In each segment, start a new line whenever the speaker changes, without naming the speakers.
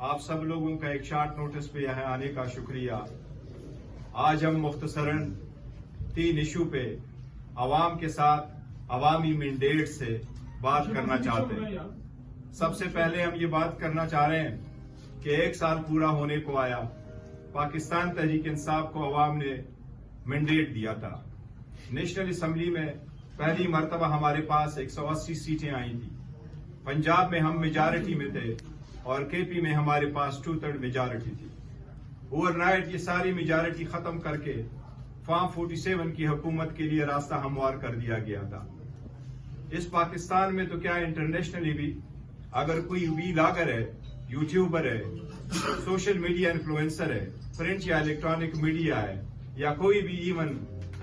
آپ سب لوگوں کا ایک شارٹ نوٹس پہ یہاں آنے کا شکریہ۔ آج ہم مختصراً 3 ایشو پہ عوام کے ساتھ عوامی مینڈیٹ سے بات کرنا چاہتے ہیں۔ سب سے پہلے ہم یہ بات کرنا چاہ رہے ہیں کہ 1 سال پورا ہونے کو آیا، پاکستان تحریک انصاف کو عوام نے مینڈیٹ دیا تھا۔ نیشنل اسمبلی میں پہلی مرتبہ ہمارے پاس 180 سیٹیں آئی تھی۔ پنجاب میں ہم میجارٹی میں تھے اور کے پی میں ہمارے پاس 2/3 میجارٹی تھی۔ اوور نائٹ یہ ساری میجارٹی ختم کر کے فارم 47 کی حکومت کے لیے راستہ ہموار کر دیا گیا تھا۔ اس پاکستان میں تو کیا انٹرنیشنلی بھی اگر کوئی ویلاگر ہے، یوٹیوبر ہے، سوشل میڈیا انفلوئنسر ہے، پرنٹ یا الیکٹرانک میڈیا ہے، یا کوئی بھی ایون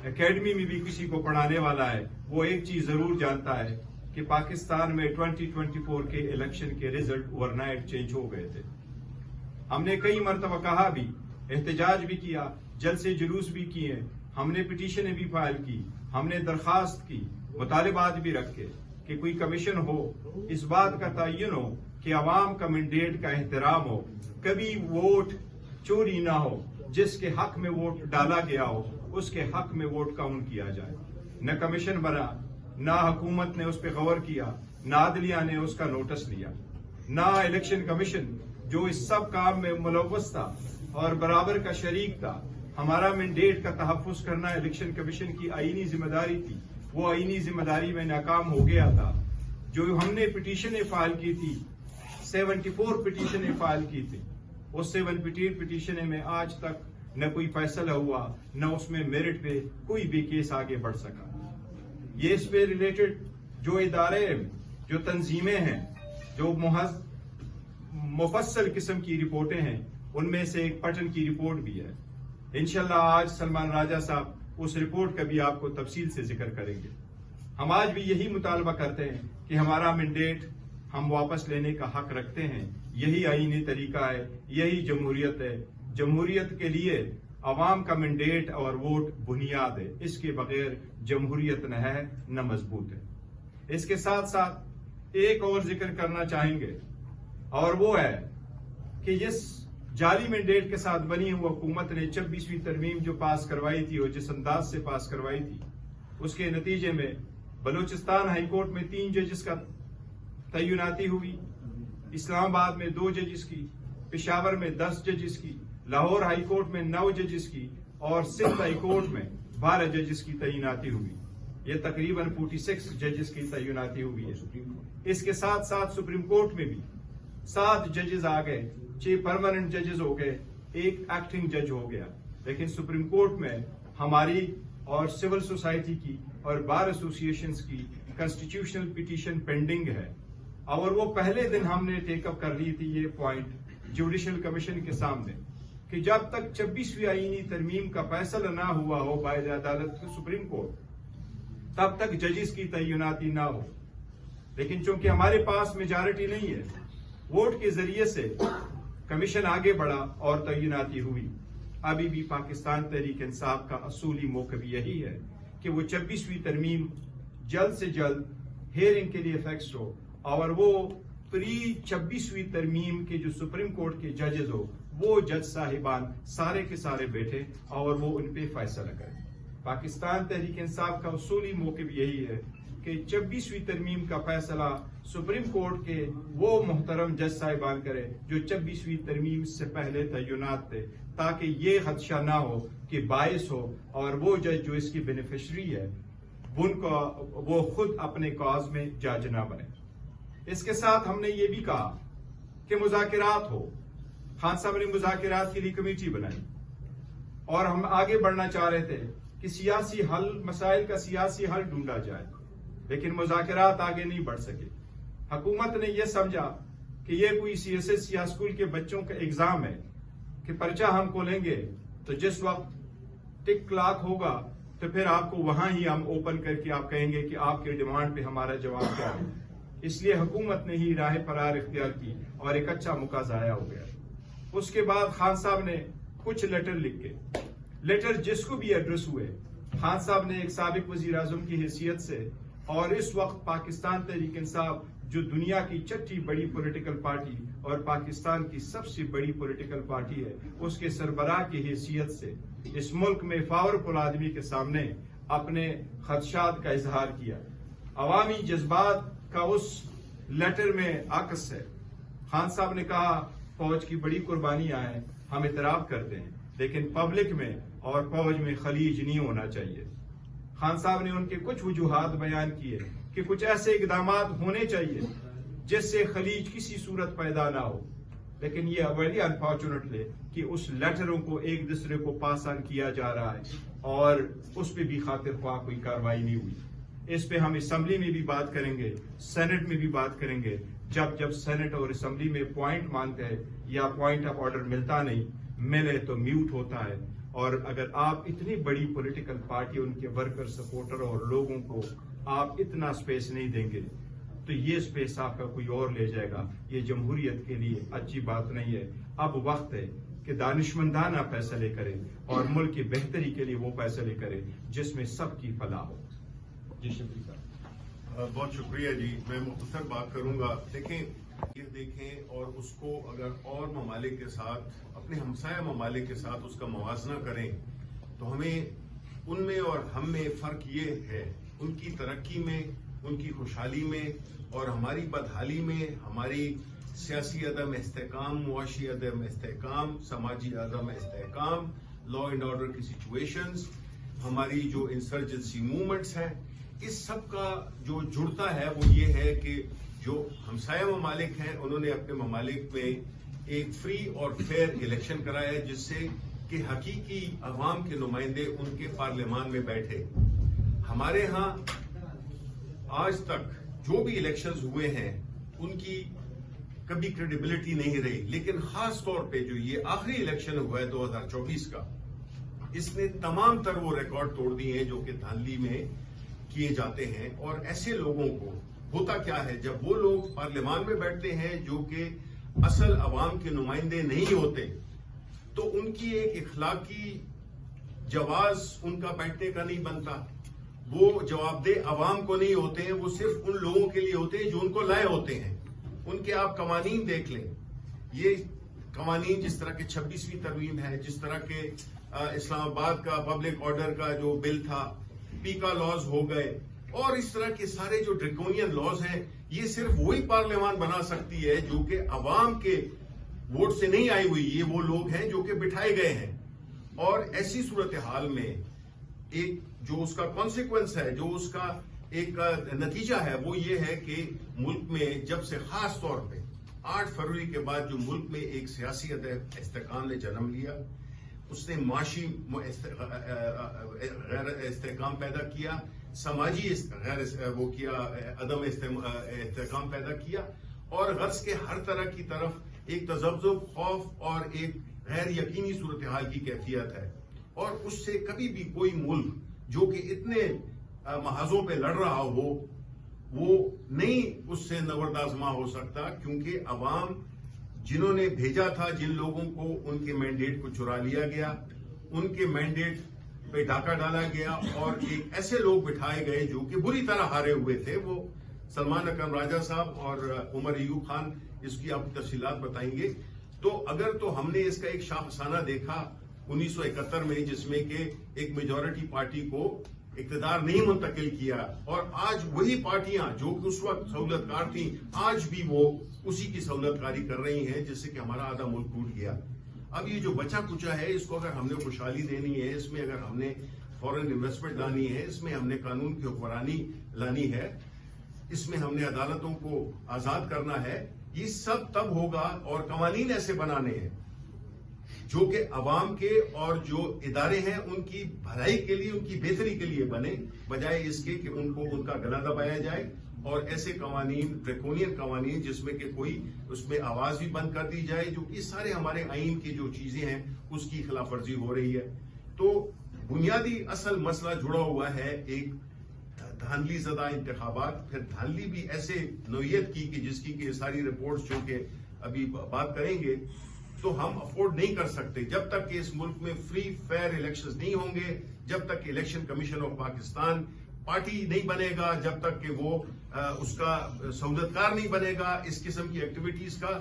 اکیڈمی میں بھی کسی کو پڑھانے والا ہے، وہ ایک چیز ضرور جانتا ہے کہ پاکستان میں 2024 کے الیکشن کے ریزلٹ اوور نائٹ چینج ہو گئے تھے۔ ہم نے کئی مرتبہ کہا بھی، احتجاج بھی کیا، جلسے جلوس بھی کیے، ہم نے پٹیشنیں بھی فائل کی، ہم نے درخواست کی، مطالبات بھی رکھے کہ کوئی کمیشن ہو، اس بات کا تعین ہو کہ عوام کا مینڈیٹ کا احترام ہو، کبھی ووٹ چوری نہ ہو، جس کے حق میں ووٹ ڈالا گیا ہو اس کے حق میں ووٹ کاؤنٹ کیا جائے۔ نہ کمیشن بنا، نہ حکومت نے اس پہ غور کیا، نہ عدلیہ نے اس کا نوٹس لیا، نہ الیکشن کمیشن جو اس سب کام میں ملوث تھا اور برابر کا شریک تھا۔ ہمارا مینڈیٹ کا تحفظ کرنا الیکشن کمیشن کی آئینی ذمہ داری تھی، وہ آئینی ذمہ داری میں ناکام ہو گیا تھا۔ جو ہم نے پٹیشنیں فائل کی تھی، 74 پٹیشنیں فائل کی تھی، اس 74 پٹیشنیں میں آج تک نہ کوئی فیصلہ ہوا، نہ اس میں میرٹ پہ کوئی بھی کیس آگے بڑھ سکا۔ یہ اس پہ ریلیٹڈ جو ادارے، جو تنظیمیں ہیں، جو مفصل قسم کی رپورٹیں ہیں، ان میں سے ایک پٹن کی رپورٹ بھی ہے۔ انشاءاللہ آج سلمان راجہ صاحب اس رپورٹ کا بھی آپ کو تفصیل سے ذکر کریں گے۔ ہم آج بھی یہی مطالبہ کرتے ہیں کہ ہمارا مینڈیٹ ہم واپس لینے کا حق رکھتے ہیں۔ یہی آئینی طریقہ ہے، یہی جمہوریت ہے۔ جمہوریت کے لیے عوام کا مینڈیٹ اور ووٹ بنیاد ہے، اس کے بغیر جمہوریت نہ ہے نہ مضبوط ہے۔ اس کے ساتھ ساتھ ایک اور ذکر کرنا چاہیں گے، اور وہ ہے کہ اس جعلی مینڈیٹ کے ساتھ بنی ہوئی حکومت نے 26ویں ترمیم جو پاس کروائی تھی اور جس انداز سے پاس کروائی تھی، اس کے نتیجے میں بلوچستان ہائی کورٹ میں 3 ججز کا تعیناتی ہوئی، اسلام آباد میں 2 ججز کی، پشاور میں 10 ججز کی، لاہور ہائی کورٹ میں 9 ججز کی اور سندھ ہائی کورٹ میں 12 ججز کی تعیناتی ہوئی۔ یہ تقریباً 46 ججز کی تعیناتی ہوئی ہے۔ اس کے ساتھ ساتھ سپریم کورٹ میں بھی 7 ججز آ گئے، 6 پرماننٹ ججز ہو گئے، 1 ایکٹنگ جج ہو گیا۔ لیکن سپریم کورٹ میں ہماری اور سول سوسائٹی کی اور بار ایسوسیشنز کی کنسٹیٹیوشنل پٹیشن پینڈنگ ہے، اور وہ پہلے دن ہم نے ٹیک اپ کر لی تھی یہ پوائنٹ جوڈیشل کمیشن کے سامنے کہ جب تک 26ویں آئینی ترمیم کا فیصلہ نہ ہوا ہو باعث عدالت سپریم کورٹ، تب تک ججز کی تعیناتی نہ ہو۔ لیکن چونکہ ہمارے پاس میجارٹی نہیں ہے، ووٹ کے ذریعے سے کمیشن آگے بڑھا اور تعیناتی ہوئی۔ ابھی بھی پاکستان تحریک انصاف کا اصولی موقف یہی ہے کہ وہ 26ویں ترمیم جلد سے جلد ہیئرنگ کے لیے فکس ہو، اور وہ پری 26ویں ترمیم کے جو سپریم کورٹ کے ججز ہو، وہ جج صاحبان سارے کے سارے بیٹھے اور وہ ان پہ فیصلہ کریں۔ پاکستان تحریک انصاف کا اصولی موقف یہی ہے کہ 26ویں ترمیم کا فیصلہ سپریم کورٹ کے وہ محترم جج صاحبان کرے جو 26ویں ترمیم سے پہلے تعینات تھے، تاکہ یہ خدشہ نہ ہو کہ باعث ہو اور وہ جج جو اس کی بینیفیشری ہے وہ خود اپنے کاز میں جج نہ بنے۔ اس کے ساتھ ہم نے یہ بھی کہا کہ مذاکرات ہو۔ خان صاحب نے مذاکرات کے لیے کمیٹی بنائی اور ہم آگے بڑھنا چاہ رہے تھے کہ سیاسی حل، مسائل کا سیاسی حل ڈھونڈا جائے، لیکن مذاکرات آگے نہیں بڑھ سکے۔ حکومت نے یہ سمجھا کہ یہ کوئی CSS یا اسکول کے بچوں کا ایگزام ہے کہ پرچہ ہم کھولیں گے تو جس وقت ٹک کلاک ہوگا تو پھر آپ کو وہاں ہی ہم اوپن کر کے آپ کہیں گے کہ آپ کے ڈیمانڈ پہ ہمارا جواب کیا ہے۔ اس لیے حکومت نے ہی راہ فرار اختیار کی اور ایک اچھا موقع ضائع ہو گیا۔ اس کے بعد خان صاحب نے کچھ لیٹر لکھ کے، لیٹر جس کو بھی ایڈریس ہوئے، خان صاحب نے ایک سابق وزیر اعظم کی حیثیت سے اور اس وقت پاکستان تحریک انصاف جو دنیا کی چھٹی بڑی پولیٹیکل پارٹی اور پاکستان کی سب سے بڑی پولیٹیکل پارٹی ہے، اس کے سربراہ کی حیثیت سے اس ملک میں پاورفل آدمی کے سامنے اپنے خدشات کا اظہار کیا. عوامی جذبات کا اس لیٹر میں عکس ہے. خان صاحب نے کہا فوج کی بڑی قربانیاں ہیں، ہم اعتراف کرتے ہیں، لیکن پبلک میں اور فوج میں خلیج نہیں ہونا چاہیے. خان صاحب نے ان کے کچھ وجوہات بیان کیے کہ کچھ ایسے اقدامات ہونے چاہیے جس سے خلیج کسی صورت پیدا نہ ہو، لیکن یہ ویری انفارچونیٹلی کہ اس لیٹروں کو ایک دوسرے کو پاس آن کیا جا رہا ہے اور اس پہ بھی خاطر خواہ کوئی کارروائی نہیں ہوئی. اس پہ ہم اسمبلی میں بھی بات کریں گے، سینٹ میں بھی بات کریں گے. جب سینٹ اور اسمبلی میں پوائنٹ مانگتے ہیں یا پوائنٹ آف آرڈر ملتا نہیں، ملے تو میوٹ ہوتا ہے. اور اگر آپ اتنی بڑی پولیٹیکل پارٹی، ان کے ورکر، سپورٹر اور لوگوں کو آپ اتنا سپیس نہیں دیں گے تو یہ سپیس آپ کا کوئی اور لے جائے گا. یہ جمہوریت کے لیے اچھی بات نہیں ہے. اب وقت ہے کہ دانشمندانہ فیصلے کریں اور ملک کی بہتری کے لیے وہ فیصلے کریں جس میں سب کی فلاح ہو. جی شکریہ صاحب.
بہت شکریہ جی. میں مختصر بات کروں گا. دیکھیں اور اس کو اگر اور ممالک کے ساتھ، اپنے ہمسایہ ممالک کے ساتھ اس کا موازنہ کریں تو ہمیں ان میں اور ہم میں فرق یہ ہے، ان کی ترقی میں، ان کی خوشحالی میں اور ہماری بدحالی میں، ہماری سیاسی عدم استحکام، معاشی عدم استحکام، سماجی عدم استحکام، لا اینڈ آرڈر کی سچویشنز، ہماری جو انسرجنسی موومنٹس ہیں، اس سب کا جو جڑتا ہے وہ یہ ہے کہ جو ہمسایہ ممالک ہیں انہوں نے اپنے ممالک میں ایک فری اور فیئر الیکشن کرایا جس سے کہ حقیقی عوام کے نمائندے ان کے پارلیمان میں بیٹھے. ہمارے ہاں آج تک جو بھی الیکشنز ہوئے ہیں ان کی کبھی کریڈیبلٹی نہیں رہی، لیکن خاص طور پہ جو یہ آخری الیکشن ہوا ہے 2024 کا، اس نے تمام تر وہ ریکارڈ توڑ دیے ہیں جو کہ دھاندلی میں کیے جاتے ہیں. اور ایسے لوگوں کو ہوتا کیا ہے، جب وہ لوگ پارلیمان میں بیٹھتے ہیں جو کہ اصل عوام کے نمائندے نہیں ہوتے، تو ان کی ایک اخلاقی جواز ان کا بیٹھنے کا نہیں بنتا. وہ جواب دہ عوام کو نہیں ہوتے ہیں، وہ صرف ان لوگوں کے لیے ہوتے ہیں جو ان کو لائے ہوتے ہیں. ان کے آپ قوانین دیکھ لیں، یہ قوانین جس طرح کے 26ویں ترمیم ہے، جس طرح کے اسلام آباد کا پبلک آرڈر کا جو بل تھا، پیکا لاز ہو گئے، اور اس طرح کے سارے جو ڈریکونین لاز ہیں، یہ صرف وہی پارلیمان بنا سکتی ہے جو کہ عوام کے ووٹ سے نہیں آئی ہوئی. یہ وہ لوگ ہیں جو کہ بٹھائے گئے ہیں. اور ایسی صورتحال میں ایک جو اس کا کانسیکوینس ہے، جو اس کا ایک نتیجہ ہے، وہ یہ ہے کہ ملک میں جب سے خاص طور پہ 8 فروری کے بعد جو ملک میں ایک سیاسی استحکام نے جنم لیا، اس نے معاشی غیر استحکام پیدا کیا، سماجی عدم استحکام پیدا کیا، اور غرض کے ہر طرح کی طرف ایک تذبذب، خوف اور ایک غیر یقینی صورتحال کی کیفیت ہے. اور اس سے کبھی بھی کوئی ملک جو کہ اتنے محاذوں پہ لڑ رہا ہو وہ نہیں اس سے نبرد آزما ہو سکتا، کیونکہ عوام جنہوں نے بھیجا تھا، جن لوگوں کو ان کے مینڈیٹ کو چرا لیا گیا، ان کے مینڈیٹ پہ ڈاکہ ڈالا گیا اور ایک ایسے لوگ بٹھائے گئے جو کہ بری طرح ہارے ہوئے تھے. وہ سلمان اکرم راجہ صاحب اور عمر ایوب خان اس کی آپ تفصیلات بتائیں گے. تو اگر تو ہم نے اس کا ایک شاخسانہ دیکھا 1971 میں، جس میں کہ ایک میجورٹی پارٹی کو اقتدار نہیں منتقل کیا، اور آج وہی پارٹیاں جو کہ اس وقت سہولت کار تھیں آج بھی وہ اسی کی سہولت کاری کر رہی ہیں، جس سے کہ ہمارا آدھا ملک ٹوٹ گیا. اب یہ جو بچا کچا ہے، اس کو اگر ہم نے خوشحالی دینی ہے، اس میں اگر ہم نے فورن انویسٹمنٹ لانی ہے، اس میں ہم نے قانون کی حکمرانی لانی ہے، اس میں ہم نے عدالتوں کو آزاد کرنا ہے، یہ سب تب ہوگا. اور قوانین ایسے بنانے ہیں جو کہ عوام کے اور جو ادارے ہیں ان کی بھلائی کے لیے، ان کی بہتری کے لیے بنے، بجائے اس کے کہ ان کو ان کا گلا دبایا جائے. اور ایسے قوانین، ڈریکونین قوانین، جس میں کہ کوئی اس میں آواز بھی بند کر دی جائے، جو یہ سارے ہمارے آئین کی جو چیزیں ہیں اس کی خلاف ورزی ہو رہی ہے. تو بنیادی اصل مسئلہ جڑا ہوا ہے ایک دھاندلی زدہ انتخابات، پھر دھاندلی بھی ایسے نوعیت کی کہ جس کی کہ ساری رپورٹس جو کہ ابھی بات کریں گے تو ہم افورڈ نہیں کر سکتے جب تک کہ اس ملک میں فری فیئر الیکشنز نہیں ہوں گے، جب تک کہ election commission of Pakistan party نہیں بنے گا، جب تک کہ وہ اس کا سہولتکار نہیں بنے گا اس قسم کی ایکٹیویٹیز کا،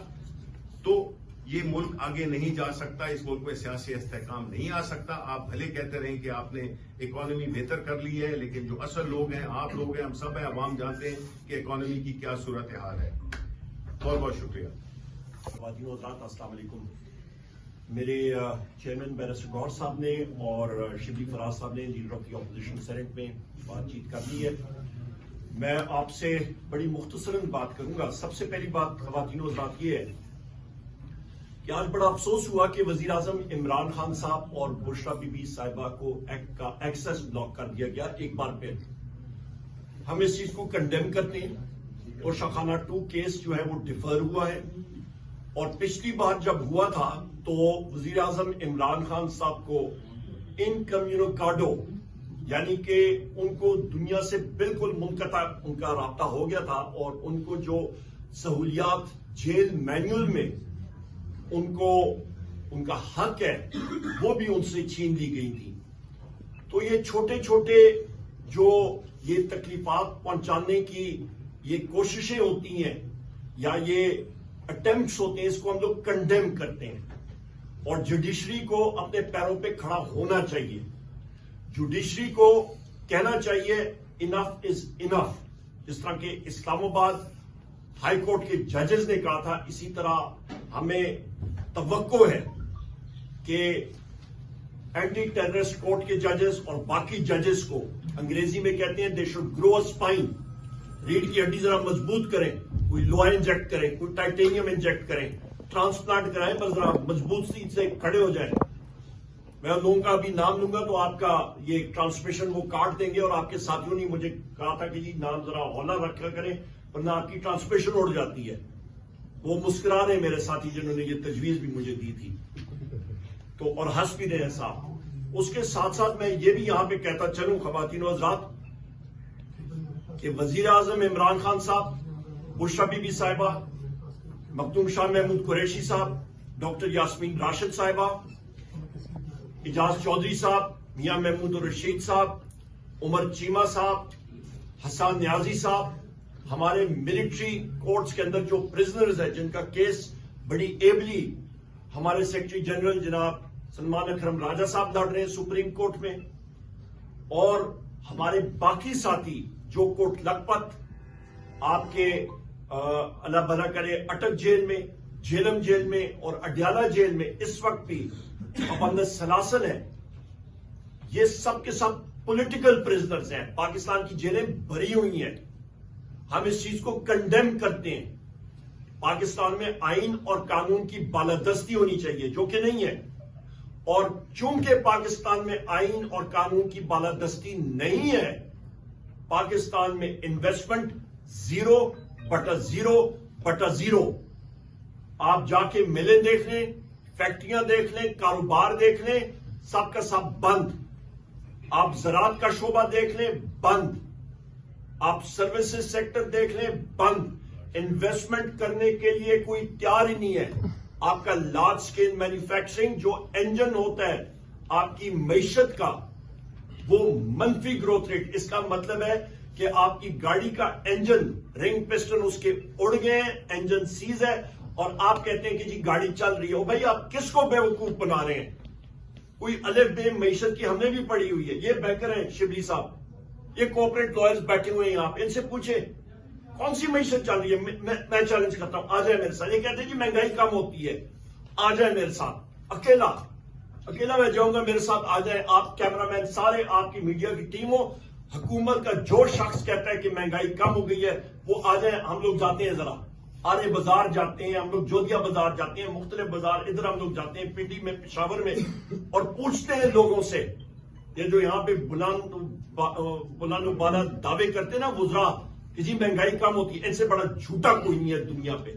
تو یہ ملک آگے نہیں جا سکتا، اس ملک میں سیاسی استحکام نہیں آ سکتا۔ آپ بھلے کہتے رہیں کہ آپ نے اکانومی بہتر کر لی ہے، لیکن جو اصل لوگ ہیں، آپ لوگ ہیں، ہم سب ہیں، عوام جانتے ہیں کہ اکانومی کی کیا صورتحال ہے۔ بہت بہت شکریہ۔
خواتین و حضرات، السلام علیکم۔ میرے چیئرمین بیرسٹر گور صاحب نے اور شبلی فراز صاحب نے leader of the opposition senate میں بات چیت کر لی ہے۔ میں آپ سے بڑی مختصراً بات کروں گا۔ سب سے پہلی بات خواتین و حضرات یہ ہے کہ آج بڑا افسوس ہوا کہ وزیر اعظم عمران خان صاحب اور بشرا بی بی صاحبہ کو ایکٹ کا ایکسس بلاک کر دیا گیا ایک بار پھر۔ ہم اس چیز کو کنڈیم کرتے ہیں۔ توشہ خانہ 2 کیس جو ہے وہ ڈیفر ہوا ہے، اور پچھلی بار جب ہوا تھا تو وزیر اعظم عمران خان صاحب کو انکمیونیکاڈو، یعنی کہ ان کو دنیا سے بالکل منقطع ان کا رابطہ ہو گیا تھا، اور ان کو جو سہولیات جیل مینول میں ان کو ان کا حق ہے وہ بھی ان سے چھین لی گئی تھی۔ تو یہ چھوٹے چھوٹے جو یہ تکلیفات پہنچانے کی یہ کوششیں ہوتی ہیں یا یہ اٹیمپٹس ہوتے ہیں، اس کو ہم لوگ کنڈیم کرتے ہیں، اور جوڈیشری کو اپنے پیروں پہ کھڑا ہونا چاہیے۔ جوڈیشری کو کہنا چاہیے انف از انف، جس طرح کہ اسلام آباد ہائی کورٹ کے ججز نے کہا تھا، اسی طرح ہمیں توقع ہے کہ اینٹی ٹیررسٹ کورٹ کے ججز اور باقی ججز کو، انگریزی میں کہتے ہیں they should grow a spine, ریڑھ کی ہڈی ذرا مضبوط کریں، کوئی لوہا انجیکٹ کریں، کوئی ٹائٹینیم انجیکٹ کریں، ٹرانسپلانٹ کرائیں، پر ذرا مضبوط سی سے کھڑے ہو جائیں۔ میں ان لوگوں کا ابھی نام لوں گا تو آپ کا یہ ٹرانسمیشن وہ کاٹ دیں گے، اور آپ کے ساتھیوں نے مجھے کہا تھا کہ جی نام ذرا ہونا رکھا کریں ورنہ آپ کی ٹرانسمیشن اڑ جاتی ہے۔ وہ مسکرا رہے ہیں میرے ساتھی جنہوں نے یہ تجویز بھی مجھے دی تھی، تو اور ہنس بھی رہے ہیں صاحب۔ اس کے ساتھ ساتھ میں یہ بھی یہاں پہ کہتا چلوں خواتین و حضرات کہ وزیر اعظم عمران خان صاحب، بشرا بی بی صاحبہ، مخدوم شاہ محمود قریشی صاحب، ڈاکٹر یاسمین راشد صاحبہ، اجاز چودھری صاحب، میاں محمود الرشید صاحب، عمر چیمہ صاحب، حسان نیازی صاحب، ہمارے ملٹری کورٹس کے اندر جو پرزنرز ہیں جن کا کیس بڑی ایبلی ہمارے سیکرٹری جنرل جناب سلمان اکرم راجہ صاحب لڑ رہے ہیں سپریم کورٹ میں، اور ہمارے باقی ساتھی جو کوٹ لکھپت آپ کے اللہ بھلا کرے اٹک جیل میں، جیلم جیل میں اور اڈیالہ جیل میں اس وقت بھی پابند سلاسل ہیں، یہ سب کے سب پولیٹیکل پرزنرز ہیں۔ پاکستان کی جیلیں بھری ہوئی ہیں، ہم اس چیز کو کنڈیم کرتے ہیں۔ پاکستان میں آئین اور قانون کی بالادستی ہونی چاہیے، جو کہ نہیں ہے، اور چونکہ پاکستان میں آئین اور قانون کی بالادستی نہیں ہے، پاکستان میں انویسٹمنٹ 0/0/0۔ آپ جا کے ملیں دیکھ لیں، فیکٹریاں دیکھ لیں، کاروبار دیکھ لیں، سب کا سب بند۔ آپ زراعت کا شعبہ دیکھ لیں، بند۔ آپ سروسز سیکٹر دیکھ لیں، بند۔ انویسٹمنٹ کرنے کے لیے کوئی تیار ہی نہیں ہے۔ آپ کا لارج سکیل مینوفیکچرنگ جو انجن ہوتا ہے آپ کی معیشت کا، وہ منفی گروتھ ریٹ۔ اس کا مطلب ہے کہ آپ کی گاڑی کا انجن، رنگ پسٹن اس کے اڑ گئے ہیں، انجن سیز ہے، اور آپ کہتے ہیں کہ جی گاڑی چل رہی ہے۔ بھائی آپ کس کو بیوقوف بنا رہے ہیں؟ کوئی الف بے معیشت کی ہم نے بھی پڑھی ہوئی ہے۔ یہ بینکر ہیں شبلی صاحب، یہ کوپریٹ لائرز بیٹھے ہوئے ہیں یہاں پہ، ان سے پوچھیں کون سی معیشت چل رہی ہے؟ میں چیلنج کرتا ہوں، آ جائے میرے ساتھ۔ یہ کہتے ہیں جی مہنگائی کم ہوتی ہے، آ جائے میرے ساتھ، اکیلا میں جاؤں گا، میرے ساتھ آ جائیں آپ، کیمرہ مین سارے، آپ کی میڈیا کی ٹیم ہو، حکومت کا جو شخص کہتا ہے کہ مہنگائی کم ہو گئی ہے وہ آ جائیں، ہم لوگ جاتے ہیں، ذرا آرے بازار جاتے ہیں ہم لوگ، جودھیا بازار جاتے ہیں، مختلف بازار ادھر ہم لوگ جاتے ہیں، پنڈی میں، پشاور میں، اور پوچھتے ہیں لوگوں سے، یہ جو یہاں پہ بلند و بالا دعوے کرتے ہیں نا وزراء کہ جی مہنگائی کم ہوتی ہے، ان سے بڑا جھوٹا کوئی نہیں ہے دنیا پہ،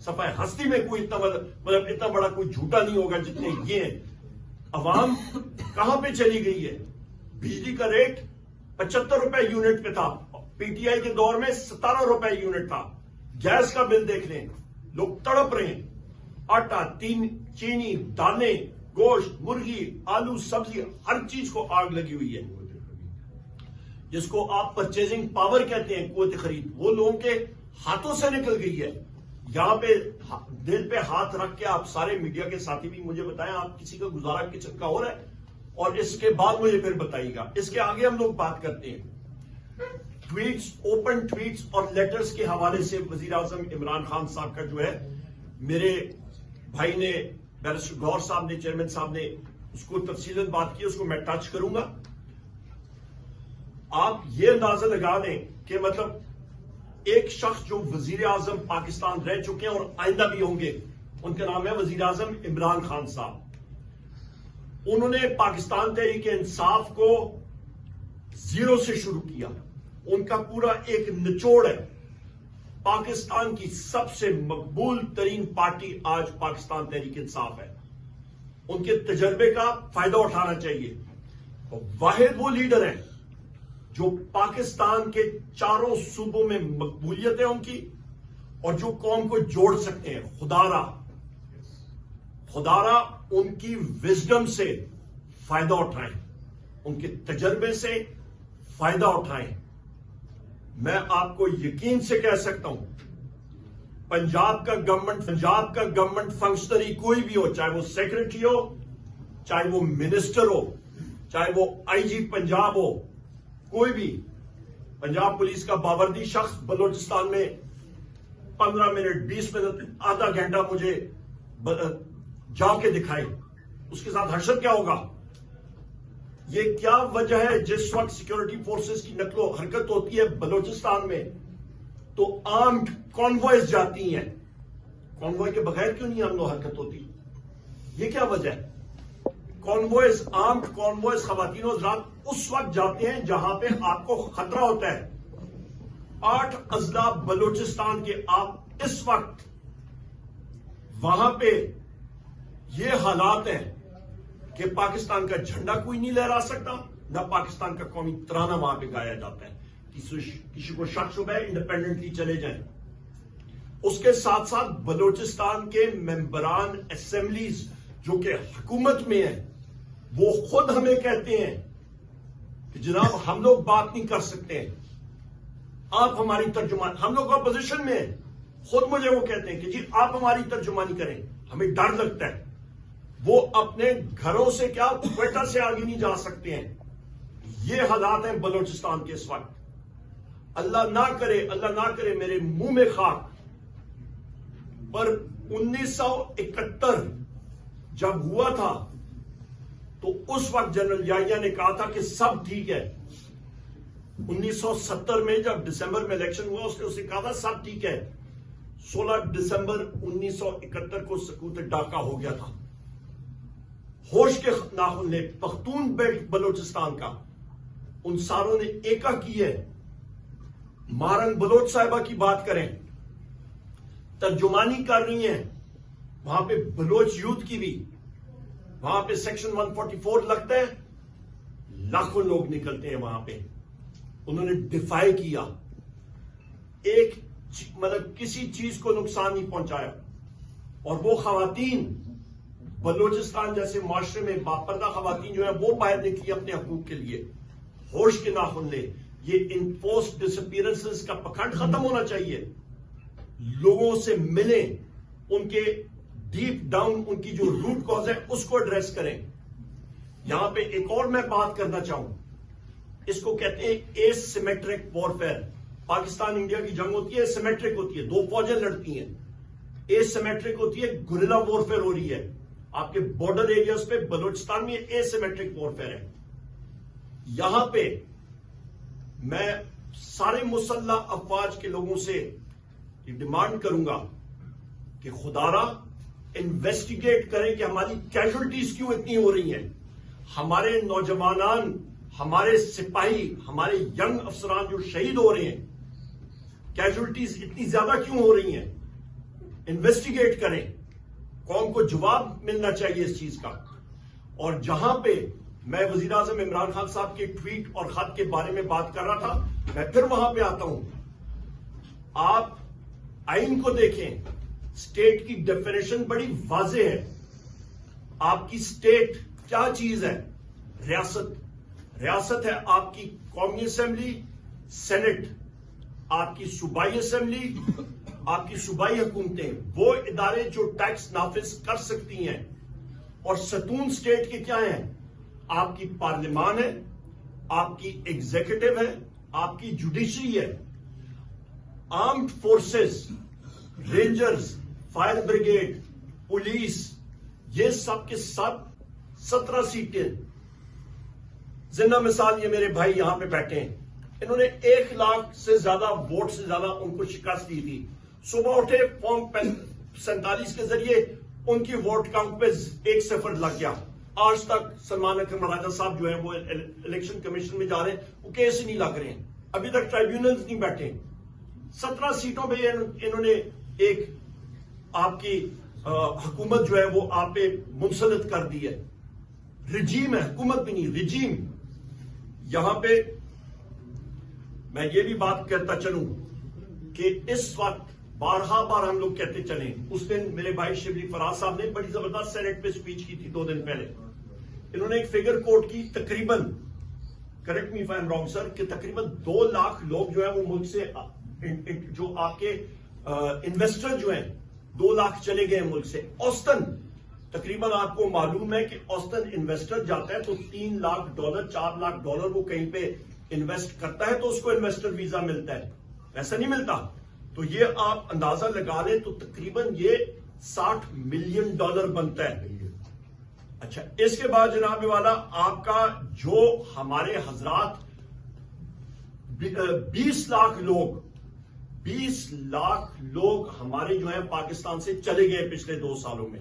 صفحہ ہستی میں کوئی اتنا بڑا کوئی جھوٹا نہیں ہوگا جتنے یہ ہیں۔ عوام کہاں پہ چلی گئی ہے؟ بجلی کا ریٹ 75 روپے یونٹ پہ تھا، پی ٹی آئی کے دور میں 17 روپے یونٹ تھا۔ گیس کا بل دیکھ لیں، لوگ تڑپ رہے ہیں، آٹا، چینی، دانے، گوشت، مرغی، آلو، سبزی، ہر چیز کو آگ لگی ہوئی ہے۔ جس کو آپ پرچیزنگ پاور کہتے ہیں، قوت خرید، وہ لوگوں کے ہاتھوں سے نکل گئی ہے. یہاں پہ دل پہ ہاتھ رکھ کے آپ سارے میڈیا کے ساتھی بھی مجھے بتائیں آپ کسی کا گزارا کچن کا ہو رہا ہے، اور اس کے بعد مجھے پھر بتائیے گا. اس کے آگے ہم لوگ بات کرتے ہیں ٹویٹس، اوپن ٹویٹس اور لیٹرز کے حوالے سے. وزیر اعظم عمران خان صاحب کا جو ہے، میرے بھائی نے، بیرسٹر گور صاحب نے، چیئرمین صاحب نے اس کو تفصیلاً بات کی، اس کو میں ٹچ کروں گا. آپ یہ اندازہ لگا دیں کہ مطلب ایک شخص جو وزیر اعظم پاکستان رہ چکے ہیں اور آئندہ بھی ہوں گے، ان کا نام ہے وزیر اعظم عمران خان صاحب. انہوں نے پاکستان تحریک انصاف کو زیرو سے شروع کیا. ان کا پورا ایک نچوڑ ہے. پاکستان کی سب سے مقبول ترین پارٹی آج پاکستان تحریک انصاف ہے. ان کے تجربے کا فائدہ اٹھانا چاہیے. واحد وہ لیڈر ہیں جو پاکستان کے چاروں صوبوں میں مقبولیت ہے ان کی، اور جو قوم کو جوڑ سکتے ہیں. خدارا ان کی وزڈم سے فائدہ اٹھائیں، ان کے تجربے سے فائدہ اٹھائیں. میں آپ کو یقین سے کہہ سکتا ہوں، پنجاب کا گورنمنٹ فنکشنری کوئی بھی ہو، چاہے وہ سیکرٹری ہو، چاہے وہ منسٹر ہو، چاہے وہ آئی جی پنجاب ہو، کوئی بھی پنجاب پولیس کا باوردی شخص بلوچستان میں 15 منٹ 20 منٹ آدھا گھنٹہ مجھے جا کے دکھائے، اس کے ساتھ حشر کیا ہوگا؟ یہ کیا وجہ ہے جس وقت سیکیورٹی فورسز کی نقل و حرکت ہوتی ہے بلوچستان میں تو آرمڈ کانوائز جاتی ہیں، کانوائے کے بغیر کیوں نہیں نقل و حرکت ہوتی؟ یہ کیا وجہ ہے؟ کانوائز، آرمڈ کانوائز خواتین و حضرات اس وقت جاتے ہیں جہاں پہ آپ کو خطرہ ہوتا ہے. 8 اضلاع بلوچستان کے آپ اس وقت وہاں پہ یہ حالات ہیں کہ پاکستان کا جھنڈا کوئی نہیں لہرا سکتا، نہ پاکستان کا قومی ترانہ وہاں پہ گایا جاتا ہے. کسی کو شک شبہ ہے انڈیپینڈنٹلی چلے جائیں. اس کے ساتھ ساتھ بلوچستان کے ممبران اسمبلیز جو کہ حکومت میں ہیں، وہ خود ہمیں کہتے ہیں کہ جناب ہم لوگ بات نہیں کر سکتے، آپ ہماری ترجمان، ہم لوگ اپوزیشن میں ہیں، خود مجھے وہ کہتے ہیں کہ جی آپ ہماری ترجمانی کریں، ہمیں ڈر لگتا ہے. وہ اپنے گھروں سے کیا کوئٹہ سے آگے نہیں جا سکتے ہیں. یہ حالات ہیں بلوچستان کے اس وقت. اللہ نہ کرے میرے منہ میں خاک، پر 1971 جب ہوا تھا تو اس وقت جنرل یحییٰ نے کہا تھا کہ سب ٹھیک ہے. 1970 میں جب دسمبر میں الیکشن ہوا اس نے اسے کہا تھا سب ٹھیک ہے. 16 دسمبر 1971 کو سقوط ڈاکہ ہو گیا تھا. ہوش کے ناخن نے پختون بیلٹ بلوچستان کا ان ساروں نے ایکا کی ہے. مارنگ بلوچ صاحبہ کی بات کریں، ترجمانی کر رہی ہیں وہاں پہ بلوچ یوتھ کی بھی. وہاں پہ سیکشن 144 لگتا ہے، لاکھوں لوگ نکلتے ہیں وہاں پہ. انہوں نے ڈیفائی کیا، ایک مطلب کسی چیز کو نقصان نہیں پہنچایا. اور وہ خواتین بلوچستان جیسے معاشرے میں باپردہ خواتین جو ہیں وہ باہر نکلی اپنے حقوق کے لیے. ہوش کے ناخن لے. یہ انفورسڈ ڈس اپیئرنسز کا پکھنڈ ختم ہونا چاہیے. لوگوں سے ملیں، ان کے ڈیپ ڈاؤن ان کی جو روٹ کاز ہے اس کو ایڈریس کریں. یہاں پہ ایک اور میں بات کرنا چاہوں، اس کو کہتے ہیں a symmetric warfare. Pakistan India کی جنگ ہوتی ہے، سیمیٹرک ہوتی ہے، دو فوجیں لڑتی ہیں. اے سیمیٹرک ہوتی ہے، گوریلا وارفیئر ہو رہی ہے آپ کے بارڈر ایریاز پہ. بلوچستان میں اے سیمیٹرک وارفیئر ہے. یہاں پہ میں سارے مسلح افواج کے لوگوں سے یہ ڈیمانڈ کروں گا کہ خدارا انویسٹیگیٹ کریں کہ ہماری کیجولٹیز کیوں اتنی ہو رہی ہیں. ہمارے نوجوانان، ہمارے سپاہی، ہمارے ینگ افسران جو شہید ہو رہے ہیں، کیجولٹیز اتنی زیادہ کیوں ہو رہی ہیں. انویسٹیگیٹ کریں. قوم کو جواب ملنا چاہیے اس چیز کا. اور جہاں پہ میں وزیر اعظم عمران خان صاحب کے ٹویٹ اور خط کے بارے میں بات کر رہا تھا، میں پھر وہاں پہ آتا ہوں. آپ آئین کو دیکھیں، اسٹیٹ کی ڈیفینیشن بڑی واضح ہے. آپ کی اسٹیٹ کیا چیز ہے؟ ریاست. ریاست ہے آپ کی قومی اسمبلی، سینٹ، آپ کی صوبائی اسمبلی، آپ کی صوبائی حکومتیں، وہ ادارے جو ٹیکس نافذ کر سکتی ہیں، اور ستون اسٹیٹ کے کیا ہیں؟ آپ کی پارلیمان ہے، آپ کی ایگزیکٹو ہے، آپ کی جوڈیشری ہے، armed forces, rangers, fire brigade, police, یہ سب کے سب 17 سیٹیں. زندہ مثال یہ میرے بھائی یہاں پہ بیٹھے ہیں، انہوں نے 1 لاکھ سے زیادہ ووٹ سے زیادہ ان کو شکست دی تھی. صبح اٹھے فارم 47 کے ذریعے ان کی ووٹ کاؤنٹ پہ 1-0 لگ گیا. آج تک سلمان اکرم راجہ صاحب جو ہیں وہ الیکشن کمیشن میں جا رہے ہیں، وہ کیس ہی نہیں لگ رہے ہیں، ابھی تک ٹرائیبیونلز نہیں بیٹھے. 17 سیٹوں پہ انہوں نے ایک آپ کی حکومت جو ہے وہ آپ پہ منسلط کر دی ہے. رجیم ہے، حکومت بھی نہیں، رجیم. یہاں پہ میں یہ بھی بات کرتا چلوں کہ اس وقت بارہا بار ہم لوگ کہتے چلیں، اس دن میرے بھائی شبلی فراز صاحب نے بڑی زبردست سینٹ پہ سپیچ کی تھی 2 دن پہلے. انہوں نے ایک فگر کوٹ کی، تقریباً، correct me if I am wrong sir, کہ تقریباً 2 لاکھ لوگ جو ہیں وہ ملک سے، جو آپ کے انویسٹر جو ہیں 2 لاکھ چلے گئے ملک سے. اوسطن تقریباً آپ کو معلوم ہے کہ اوسطن انویسٹر جاتا ہے تو $3 لاکھ 4 لاکھ وہ کہیں پہ انویسٹ کرتا ہے تو اس کو انویسٹر ویزا ملتا ہے، ایسا نہیں ملتا. تو یہ آپ اندازہ لگا لیں تو تقریباً یہ $60 ملین بنتا ہے. اچھا، اس کے بعد جناب والا آپ کا جو ہمارے حضرات 20 لاکھ لوگ ہمارے جو ہیں پاکستان سے چلے گئے پچھلے 2 سالوں میں.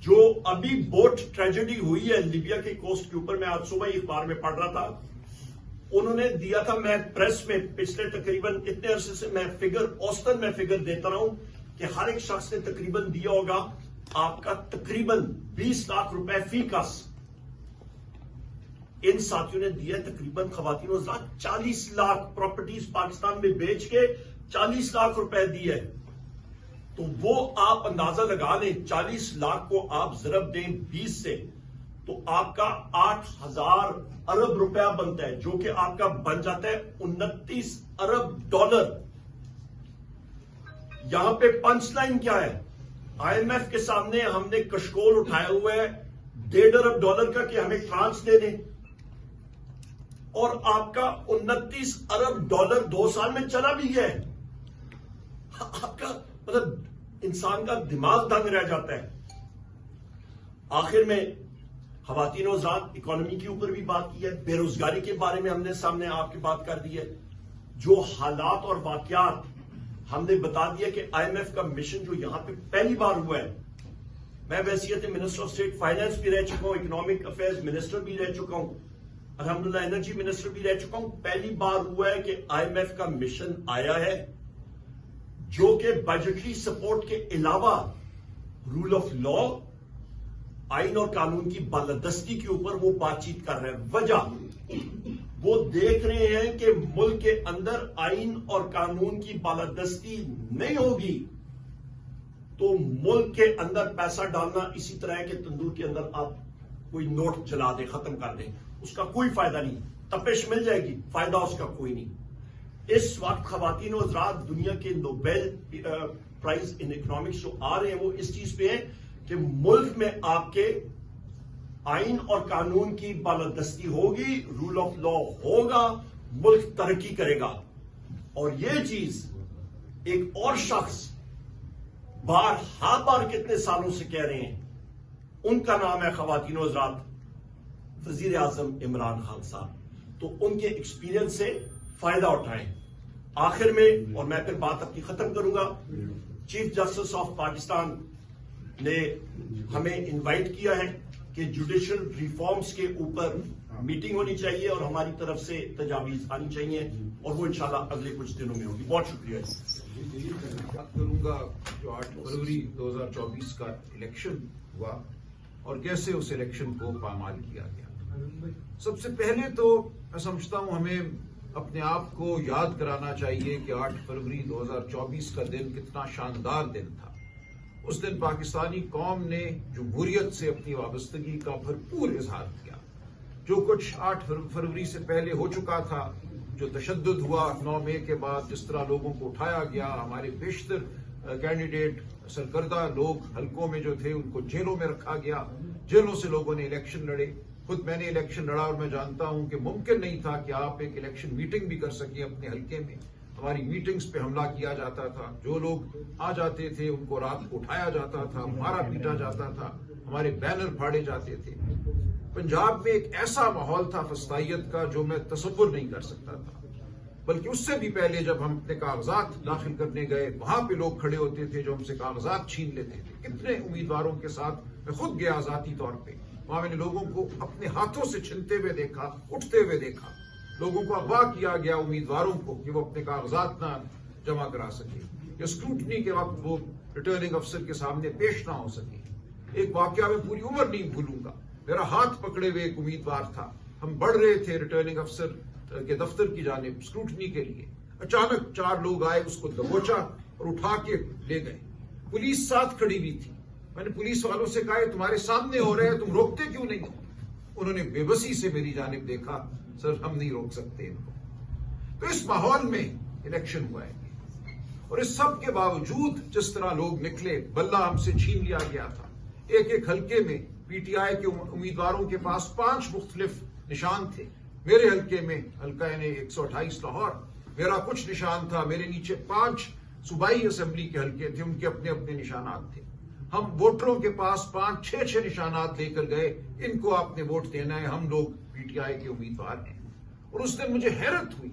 جو ابھی بوٹ ٹریجڈی ہوئی ہے لیبیا کے کوسٹ کے اوپر، میں آج صبح ہی اخبار میں پڑھ رہا تھا، انہوں نے دیا تھا، میں پریس میں پچھلے تقریباً اتنے عرصے سے میں اوسطن میں فگر دیتا رہا ہوں کہ ہر ایک شخص نے تقریباً دیا ہوگا آپ کا تقریباً 20 لاکھ روپے فی کس. ان ساتھیوں نے دیا تقریباً خواتین و حضرات 40 لاکھ پراپرٹیز پاکستان میں بیچ کے 40 لاکھ روپے دیے. تو وہ آپ اندازہ لگا لیں، 40 لاکھ کو آپ ضرب دیں 20 سے تو آپ کا 8,000 ارب روپیہ بنتا ہے، جو کہ آپ کا بن جاتا ہے $29 ارب. یہاں پہ پنچ لائن کیا ہے؟ IMF کے سامنے ہم نے کشکول اٹھایا ہوا ہے $1.5 ارب کا کہ ہمیں ٹرانس دے دیں، اور آپ کا $29 ارب 2 سال میں چلا بھی گیا ہے. آپ کا مطلب انسان کا دماغ دنگ رہ جاتا ہے. آخر میں خواتین و حضرات، اکانومی کے اوپر بھی بات کی ہے، بے روزگاری کے بارے میں ہم نے سامنے آپ کی بات کر دی ہے. جو حالات اور واقعات ہم نے بتا دیا کہ IMF کا مشن جو یہاں پہ پہلی بار ہوا ہے، میں بحیثیت منسٹر آف اسٹیٹ فائنانس بھی رہ چکا ہوں، اکنامک افیئرز منسٹر بھی رہ چکا ہوں، الحمدللہ انرجی منسٹر بھی رہ چکا ہوں. پہلی بار ہوا ہے کہ IMF کا مشن آیا ہے جو کہ بجٹری سپورٹ کے علاوہ رول آف لا، آئین اور قانون کی بالادستی کے اوپر وہ بات چیت کر رہے ہیں. وجہ وہ دیکھ رہے ہیں کہ ملک کے اندر آئین اور قانون کی بالادستی نہیں ہوگی تو ملک کے اندر پیسہ ڈالنا اسی طرح ہے کہ تندور کے اندر آپ کوئی نوٹ جلا دیں، ختم کر دیں، اس کا کوئی فائدہ نہیں. تپش مل جائے گی، فائدہ اس کا کوئی نہیں. اس وقت خواتین و حضرات، دنیا کے نوبیل پرائز ان اکنامکس جو آ رہے ہیں وہ اس چیز پہ ہیں کہ ملک میں آپ کے آئین اور قانون کی بالادستی ہوگی، رول آف لا ہوگا، ملک ترقی کرے گا. اور یہ چیز ایک اور شخص بار کتنے سالوں سے کہہ رہے ہیں، ان کا نام ہے خواتین و حضرات وزیر اعظم عمران خان صاحب. تو ان کے ایکسپیرینس سے فائدہ اٹھائیں. آخر میں، اور میں پھر بات اپنی ختم کروں گا، چیف جسٹس آف پاکستان نے ہمیں انوائٹ کیا ہے کہ جوڈیشل ریفارمز کے اوپر میٹنگ ہونی چاہیے اور ہماری طرف سے تجاویز آنی چاہیے، اور وہ انشاءاللہ اگلے کچھ دنوں میں ہوگی. بہت شکریہ.
بات کروں گا جو 8 فروری 2024 کا الیکشن ہوا اور کیسے اس الیکشن کو پامال کیا گیا. سب سے پہلے تو میں سمجھتا ہوں ہمیں اپنے آپ کو یاد کرانا چاہیے کہ 8 فروری 2024 کا دن کتنا شاندار دن تھا. اس دن پاکستانی قوم نے جمہوریت سے اپنی وابستگی کا بھرپور اظہار کیا. جو کچھ 8 فروری سے پہلے ہو چکا تھا، جو تشدد ہوا 9 مئی کے بعد، جس طرح لوگوں کو اٹھایا گیا، ہمارے بیشتر کینڈیڈیٹ سرکردہ لوگ حلقوں میں جو تھے ان کو جیلوں میں رکھا گیا، جیلوں سے لوگوں نے الیکشن لڑے. خود میں نے الیکشن لڑا اور میں جانتا ہوں کہ ممکن نہیں تھا کہ آپ ایک الیکشن میٹنگ بھی کر سکیں اپنے حلقے میں. ہماری میٹنگز پہ حملہ کیا جاتا تھا، جو لوگ آ جاتے تھے ان کو رات کو اٹھایا جاتا تھا، مارا پیٹا جاتا تھا، ہمارے بینر پھاڑے جاتے تھے. پنجاب میں ایک ایسا ماحول تھا فسطائیت کا جو میں تصور نہیں کر سکتا تھا. بلکہ اس سے بھی پہلے جب ہم اپنے کاغذات داخل کرنے گئے، وہاں پہ لوگ کھڑے ہوتے تھے جو ہم سے کاغذات چھین لیتے تھے. کتنے امیدواروں کے ساتھ میں خود گیا ذاتی طور پہ، وہاں میں نے لوگوں کو اپنے ہاتھوں سے چھنتے ہوئے دیکھا، اٹھتے ہوئے دیکھا. لوگوں کو اغوا کیا گیا امیدواروں کو کہ وہ اپنے کاغذات نہ جمع کرا سکے، یا اسکروٹنی کے وقت وہ ریٹرننگ افسر کے سامنے پیش نہ ہو سکے. ایک واقعہ میں پوری عمر نہیں بھولوں گا. میرا ہاتھ پکڑے ہوئے ایک امیدوار تھا، ہم بڑھ رہے تھے ریٹرننگ افسر کے دفتر کی جانب اسکروٹنی کے لیے. اچانک 4 لوگ آئے، اس کو دبوچا اور اٹھا کے لے گئے. پولیس ساتھ کھڑی ہوئی تھی. میں نے پولیس والوں سے کہا یہ تمہارے سامنے ہو رہے ہیں، تم روکتے کیوں نہیں ہو؟ انہوں نے بے بسی سے میری جانب دیکھا، سر ہم نہیں روک سکتے ان کو. تو اس ماحول میں الیکشن ہوا ہے، اور اس سب کے باوجود جس طرح لوگ نکلے، بلہ ہم سے چھین لیا گیا تھا. ایک ایک حلقے میں پی ٹی آئی کے امیدواروں کے پاس 5 مختلف نشان تھے. میرے حلقے میں، حلقہ یعنی 128 لاہور، میرا کچھ نشان تھا. میرے نیچے 5 صوبائی اسمبلی کے حلقے تھے، ان کے اپنے اپنے نشانات تھے. ہم ووٹروں کے پاس 5-6 نشانات لے کر گئے، ان کو آپ نے ووٹ دینا ہے، ہم لوگ پی ٹی آئی کے امیدوار ہیں. اور اس دن مجھے حیرت ہوئی،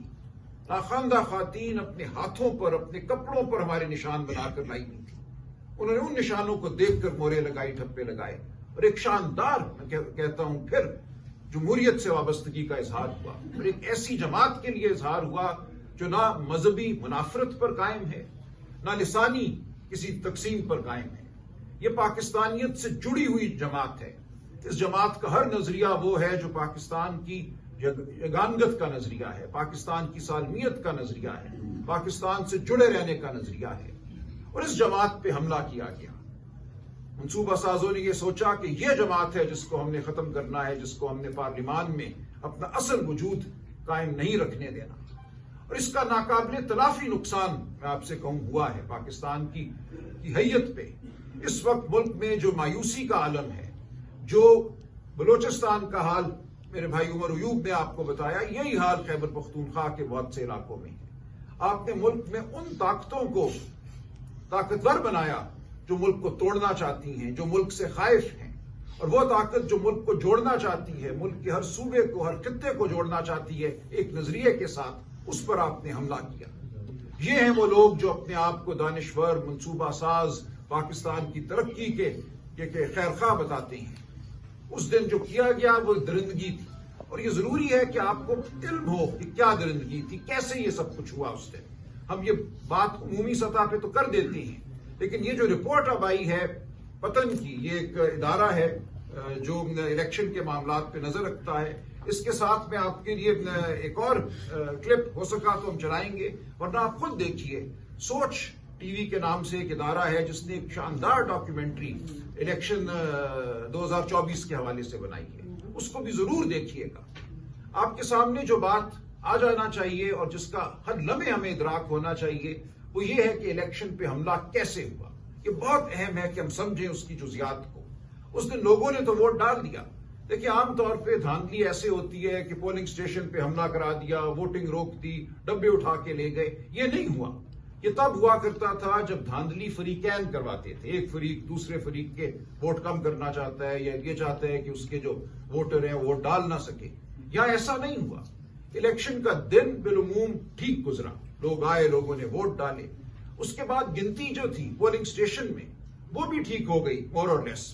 ناخواندہ خواتین اپنے ہاتھوں پر، اپنے کپڑوں پر ہمارے نشان بنا کر لائی ہوئی تھی. انہوں نے ان نشانوں کو دیکھ کر مورے لگائی، ٹھپے لگائے، اور ایک شاندار، میں کہتا ہوں پھر، جمہوریت سے وابستگی کا اظہار ہوا. اور ایک ایسی جماعت کے لیے اظہار ہوا جو نہ مذہبی منافرت پر قائم ہے، نہ لسانی کسی تقسیم پر قائم ہے. یہ پاکستانیت سے جڑی ہوئی جماعت ہے. اس جماعت کا ہر نظریہ وہ ہے جو پاکستان کی یگانگت کا نظریہ ہے، پاکستان کی سالمیت کا نظریہ ہے، پاکستان سے جڑے رہنے کا نظریہ ہے. اور اس جماعت پہ حملہ کیا گیا. منصوبہ سازوں نے یہ سوچا کہ یہ جماعت ہے جس کو ہم نے ختم کرنا ہے، جس کو ہم نے پارلیمان میں اپنا اصل وجود قائم نہیں رکھنے دینا. اور اس کا ناقابل تلافی نقصان میں آپ سے کہوں ہوا ہے پاکستان کی حیت پہ. اس وقت ملک میں جو مایوسی کا عالم ہے، جو بلوچستان کا حال میرے بھائی عمر ایوب نے آپ کو بتایا، یہی حال خیبر پختونخوا کے بہت سے علاقوں میں ہے. آپ نے ملک میں ان طاقتوں کو طاقتور بنایا جو ملک کو توڑنا چاہتی ہیں، جو ملک سے خائف ہیں، اور وہ طاقت جو ملک کو جوڑنا چاہتی ہے، ملک کے ہر صوبے کو، ہر خطے کو جوڑنا چاہتی ہے ایک نظریے کے ساتھ، اس پر آپ نے حملہ کیا. یہ ہیں وہ لوگ جو اپنے آپ کو دانشور، منصوبہ ساز، پاکستان کی ترقی کے خیرخواہ بتاتے ہیں. اس دن جو کیا گیا وہ درندگی تھی، اور یہ ضروری ہے کہ آپ کو علم ہو کہ کیا درندگی تھی، کیسے یہ سب کچھ ہوا. اس دن ہم یہ بات عمومی سطح پہ تو کر دیتے ہیں، لیکن یہ جو رپورٹ اب آئی ہے پتن کی، یہ ایک ادارہ ہے جو الیکشن کے معاملات پہ نظر رکھتا ہے. اس کے ساتھ میں آپ کے لیے ایک اور کلپ ہو سکا تو ہم چلائیں گے، ورنہ آپ خود دیکھیے. سوچ ٹی وی کے نام سے ایک ادارہ ہے جس نے ایک شاندار ڈاکیومنٹری الیکشن 2024 کے حوالے سے بنائی ہے. اس کو بھی ضرور دیکھیے گا. آپ کے سامنے جو بات آ جانا چاہیے اور جس کا ہر لمحے ہمیں ادراک ہونا چاہیے وہ یہ ہے کہ الیکشن پہ حملہ کیسے ہوا. یہ بہت اہم ہے کہ ہم سمجھیں اس کی جزیات کو. اس دن لوگوں نے تو ووٹ ڈال دیا. دیکھیں عام طور پہ دھاندلی ایسے ہوتی ہے کہ پولنگ اسٹیشن پہ حملہ کرا دیا، ووٹنگ روک دی، ڈبے اٹھا کے لے گئے. یہ نہیں ہوا. یہ تب ہوا کرتا تھا جب دھاندلی فریقین کرواتے تھے. ایک فریق دوسرے فریق کے ووٹ کم کرنا چاہتا ہے یا یہ چاہتا ہے کہ اس کے جو ووٹر ہیں ووٹ ڈال نہ سکے. یہاں ایسا نہیں ہوا. الیکشن کا دن بالعموم ٹھیک گزرا. لوگ آئے، لوگوں نے ووٹ ڈالے. اس کے بعد گنتی جو تھی پولنگ اسٹیشن میں وہ بھی ٹھیک ہو گئی، مور اور لیس.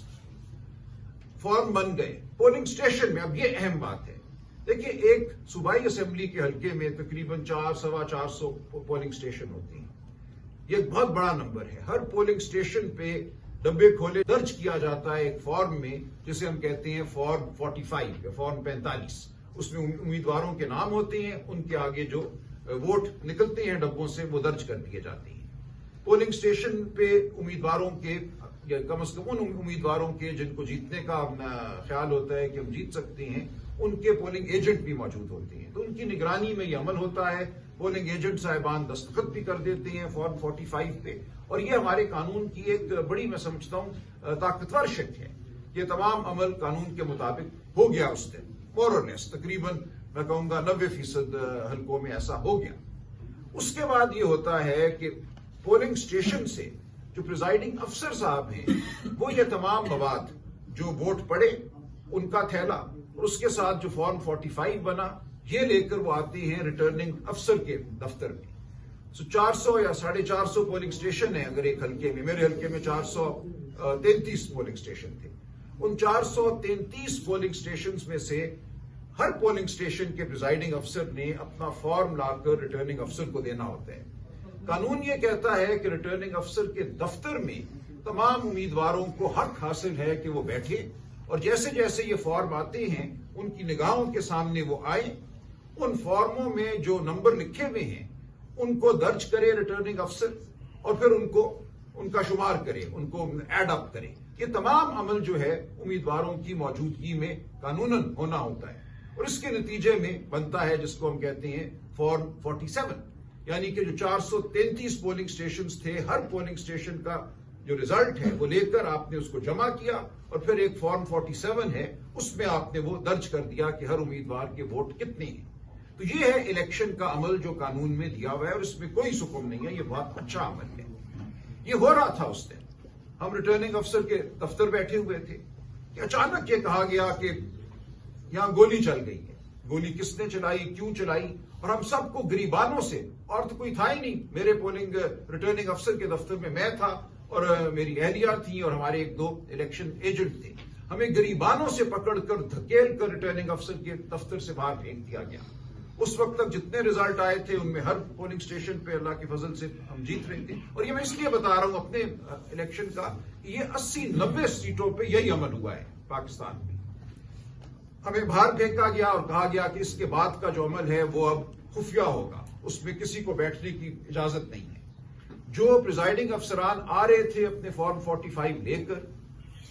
فارم بن گئے پولنگ اسٹیشن میں. اب یہ اہم بات ہے. دیکھیں ایک صوبائی اسمبلی کے حلقے میں تقریباً 400-450 پولنگ اسٹیشن ہوتے ہیں. یہ ایک بہت بڑا نمبر ہے. ہر پولنگ اسٹیشن پہ ڈبے کھولے درج کیا جاتا ہے ایک فارم میں جسے ہم کہتے ہیں فارم 45 یا فارم 45. اس میں امیدواروں کے نام ہوتے ہیں، ان کے آگے جو ووٹ نکلتے ہیں ڈبوں سے وہ درج کر دیے جاتے ہیں. پولنگ اسٹیشن پہ امیدواروں کے یا کم از کم ان امیدواروں کے جن کو جیتنے کا خیال ہوتا ہے کہ ہم جیت سکتے ہیں، ان کے پولنگ ایجنٹ بھی موجود ہوتے ہیں، تو ان کی نگرانی میں یہ عمل ہوتا ہے. پولنگ ایجنٹ صاحبان دستخط بھی کر دیتے ہیں فارم 45 پہ، اور یہ ہمارے قانون کی ایک بڑی میں سمجھتا ہوں طاقتور شک ہے. یہ تمام عمل قانون کے مطابق ہو گیا اس دن، مور اور لیس تقریباً میں کہوں گا 90% حلقوں میں ایسا ہو گیا. اس کے بعد یہ ہوتا ہے کہ پولنگ اسٹیشن سے جو پریزائڈنگ افسر صاحب ہیں وہ یہ تمام مواد جو ووٹ پڑے ان کا تھیلا اور اس کے ساتھ جو فارم 45 بنا یہ لے کر وہ آتے ہیں ریٹرننگ افسر کے دفتر میں. 400 یا 450 پولنگ اسٹیشن ہیں اگر ایک حلقے میں. میرے حلقے میں 433 پولنگ اسٹیشن تھے. ان 433 پولنگ اسٹیشن میں سے ہر پولنگ اسٹیشن کے پریزائڈنگ افسر نے اپنا فارم لا کر ریٹرننگ افسر کو دینا ہوتا ہے. قانون یہ کہتا ہے کہ ریٹرننگ افسر کے دفتر میں تمام امیدواروں کو حق حاصل ہے کہ وہ بیٹھے اور جیسے جیسے یہ فارم آتے ہیں ان کی نگاہوں کے سامنے وہ آئیں، ان فارموں میں جو نمبر لکھے ہوئے ہیں ان کو درج کرے ریٹرننگ افسر اور پھر ان کا شمار کرے، ان کو ایڈ اپ کرے. یہ تمام عمل جو ہے امیدواروں کی موجودگی میں قانوناً ہونا ہوتا ہے اور اس کے نتیجے میں بنتا ہے جس کو ہم کہتے ہیں فارم 47، یعنی کہ جو 433 پولنگ اسٹیشنز تھے ہر پولنگ اسٹیشن کا جو ریزلٹ ہے وہ لے کر آپ نے اس کو جمع کیا اور پھر ایک فارم 47 ہے اس میں آپ نے وہ درج کر دیا کہ ہر امیدوار کے ووٹ کتنے ہیں. تو یہ ہے الیکشن کا عمل جو قانون میں دیا ہوا ہے اور اس میں کوئی سکم نہیں ہے. یہ بہت اچھا عمل ہے. یہ ہو رہا تھا اس دن، ہم ریٹرننگ افسر کے دفتر بیٹھے ہوئے تھے کہ اچانک یہ کہا گیا کہ یہاں گولی چل گئی ہے. گولی کس نے چلائی، کیوں چلائی، اور ہم سب کو گریبانوں سے، اور تو کوئی تھا ہی نہیں. میرے پولنگ ریٹرننگ افسر کے دفتر میں تھا اور میری اہلیہ تھی اور ہمارے ایک دو الیکشن ایجنٹ تھے. ہمیں گریبانوں سے پکڑ کر دھکیل کر ریٹرننگ افسر کے دفتر سے باہر پھینک دیا گیا. اس وقت تک جتنے ریزلٹ آئے تھے ان میں ہر پولنگ اسٹیشن پہ اللہ کے فضل سے ہم جیت رہے تھے. اور یہ میں اس لیے بتا رہا ہوں اپنے الیکشن کا، یہ 80-90 سیٹوں پہ یہی عمل ہوا ہے پاکستان میں. ہمیں باہر پھینکا گیا اور کہا گیا کہ اس کے بعد کا جو عمل ہے وہ اب خفیہ ہوگا، اس میں کسی کو بیٹھنے کی اجازت نہیں ہے. جو پریزائڈنگ افسران آ رہے تھے اپنے فارم 45 لے کر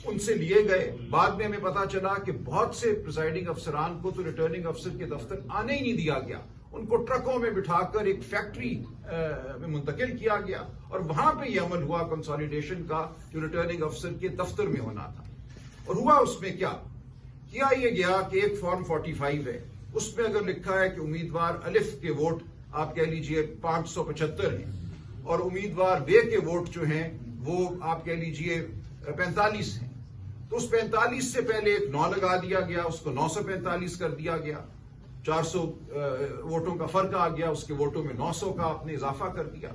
ان سے لیے گئے. بعد میں ہمیں پتا چلا کہ بہت سے پریزائڈنگ افسران کو تو ریٹرننگ افسر کے دفتر آنے ہی نہیں دیا گیا، ان کو ٹرکوں میں بٹھا کر ایک فیکٹری میں منتقل کیا گیا اور وہاں پہ یہ عمل ہوا کنسالیڈیشن کا جو ریٹرننگ افسر کے دفتر میں ہونا تھا. اور ہوا اس میں کیا یہ گیا کہ ایک فارم 45 ہے، اس میں اگر لکھا ہے کہ امیدوار الف کے ووٹ آپ کہہ لیجئے 575 ہیں اور امیدوار بے کے ووٹ جو ہیں وہ آپ کہہ لیجئے 45 ہیں، تو اس 45 سے پہلے ایک 9 لگا دیا گیا، اس کو 945 کر دیا گیا. 400 ووٹوں کا فرق آ گیا، اس کے ووٹوں میں 900 کا آپ نے اضافہ کر دیا.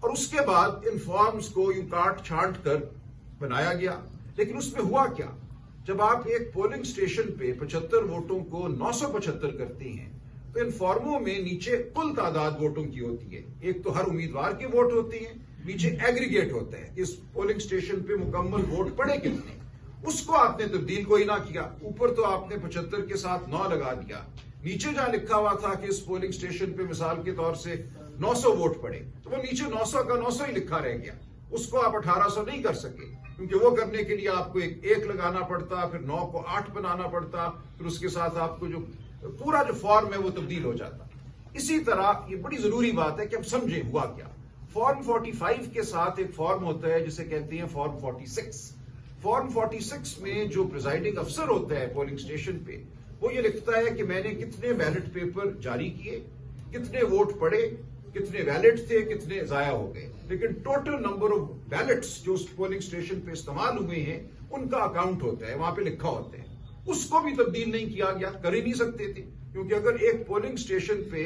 اور اس کے بعد ان فارمز کو یوں کاٹ چھانٹ کر بنایا گیا. لیکن اس میں ہوا کیا، جب آپ ایک پولنگ اسٹیشن پہ 75 ووٹوں کو 975 کرتے ہیں تو ان فارموں میں نیچے کل تعداد ووٹوں کی ہوتی ہے. ایک تو ہر امیدوار کے ووٹ ہوتے ہیں، نیچے ایگریگیٹ ہوتا ہے اس پولنگ اسٹیشن پہ مکمل ووٹ پڑے کتنے. اس کو آپ نے تبدیل کوئی نہ کیا، اوپر تو آپ نے 75 کے ساتھ 9 لگا دیا. نیچے جہاں لکھا ہوا تھا کہ اس پولنگ اسٹیشن پہ مثال کے طور سے 900 ووٹ پڑے تو وہ نیچے 900 کا 900 ہی لکھا رہ گیا. اس کو آپ 1800 نہیں کر سکے کیونکہ وہ کرنے کے لیے آپ کو ایک لگانا پڑتا، پھر 9 کو 8 بنانا پڑتا، پھر اس کے ساتھ آپ کو جو پورا جو فارم ہے وہ تبدیل ہو جاتا. اسی طرح یہ بڑی ضروری بات ہے کہ اب سمجھیں ہوا کیا. فارم 45 کے ساتھ ایک فارم ہوتا ہے جسے کہتے ہیں فارم 46. فارم 46 میں جو پریزائڈنگ افسر ہوتا ہے پولنگ اسٹیشن پہ وہ یہ لکھتا ہے کہ میں نے کتنے بیلٹ پیپر جاری کیے، کتنے ووٹ پڑے، کتنے ویلڈ تھے، کتنے ضائع ہو گئے. لیکن ٹوٹل نمبر آف بیلٹس جو اس پولنگ اسٹیشن پہ استعمال ہوئے ہیں ان کا اکاؤنٹ ہوتا ہے، وہاں پہ لکھا ہوتا ہے. اس کو بھی تبدیل نہیں کیا گیا، کر ہی نہیں سکتے تھے کیونکہ اگر ایک پولنگ اسٹیشن پہ